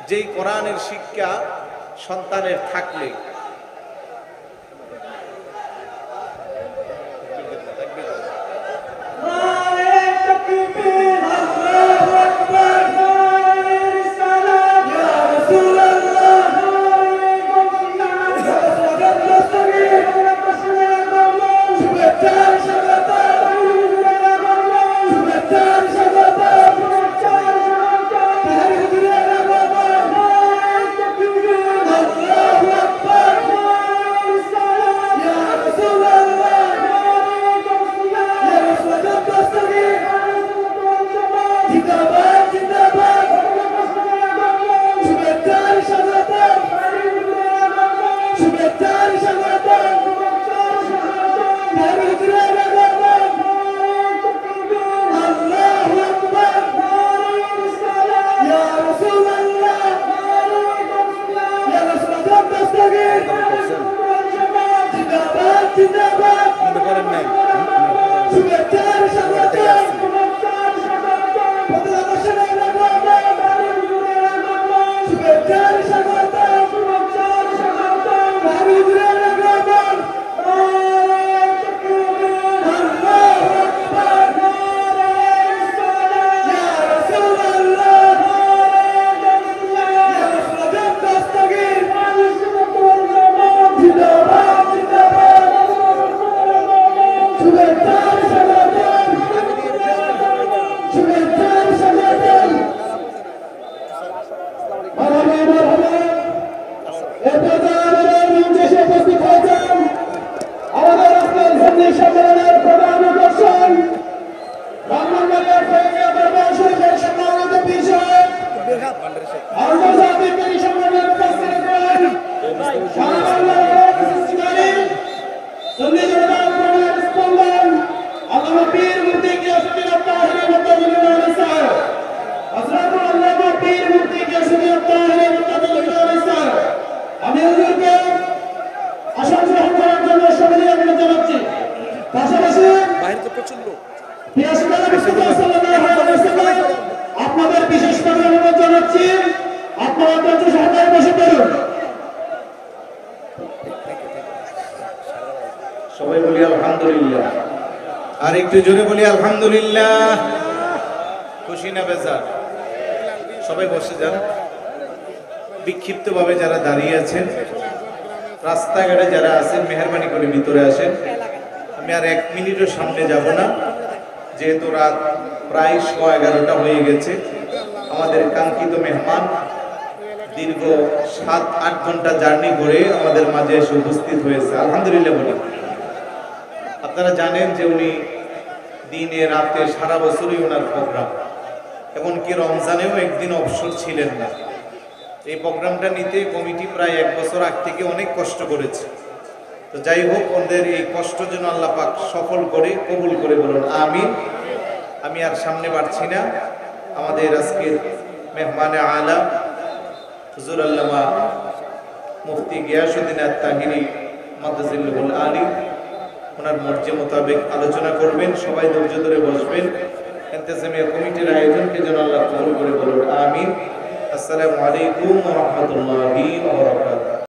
[SPEAKER 1] যেই কোরআনের শিক্ষা সন্তানের থাকলে আপনাদের বিশেষ করে অনুরোধ জানাচ্ছি, আপনারা ধৈর্য সহকারে বসে পড়ুন। সবাই বলি আলহামদুলিল্লাহ, আর একটু জোরে বলি আলহামদুলিল্লাহ। খুশি না বেজার? সবাই বসে যান। বিক্ষিপ্ত ভাবে যারা দাঁড়িয়ে আছেন, রাস্তাঘাটে যারা আছেন, মেহরবানি করে ভিতরে আসেন। আমি আর 1 মিনিটও সামনে যাব না, যেহেতু রাত প্রায় 11:15 হয়ে গেছে। আমাদের কাঙ্ক্ষিত মেহমান দীর্ঘ 7-8 ঘন্টা জার্নি করে আমাদের মাঝে এসে উপস্থিত হয়েছে, আলহামদুলিল্লাহ বলি। আপনারা জানেন যে উনি দিনে রাতে সারা বছরই ওনার প্রোগ্রাম, এমনকি রমজানেও একদিন অবসর ছিলেন না। এই প্রোগ্রামটা নিতে কমিটি প্রায় 1 বছর আগ থেকে অনেক কষ্ট করেছে। তো যাই হোক, ওদের এই কষ্ট যেন আল্লাহ পাক সফল করে কবুল করে, বলুন আমিন। আমি আর সামনে বাড়ছি না। আমাদের আজকের মেহমানে আলা হুজুর আল্লামা মুফতি গিয়াসউদ্দিন আত-তাহিরি মাদ্দাজিল্লাহুল আলী, ওনার মর্জি মোতাবেক আলোচনা করবেন। সবাই ধৈর্য ধরে বসবেন। ইন্তেজামিয়া কমিটির আয়োজনকে যেন আল্লাহ কবুল করে, বলুন আমিন। আসসালামু আলাইকুম ওয়া রাহমাতুল্লাহি ওয়া বারাকাতুহু।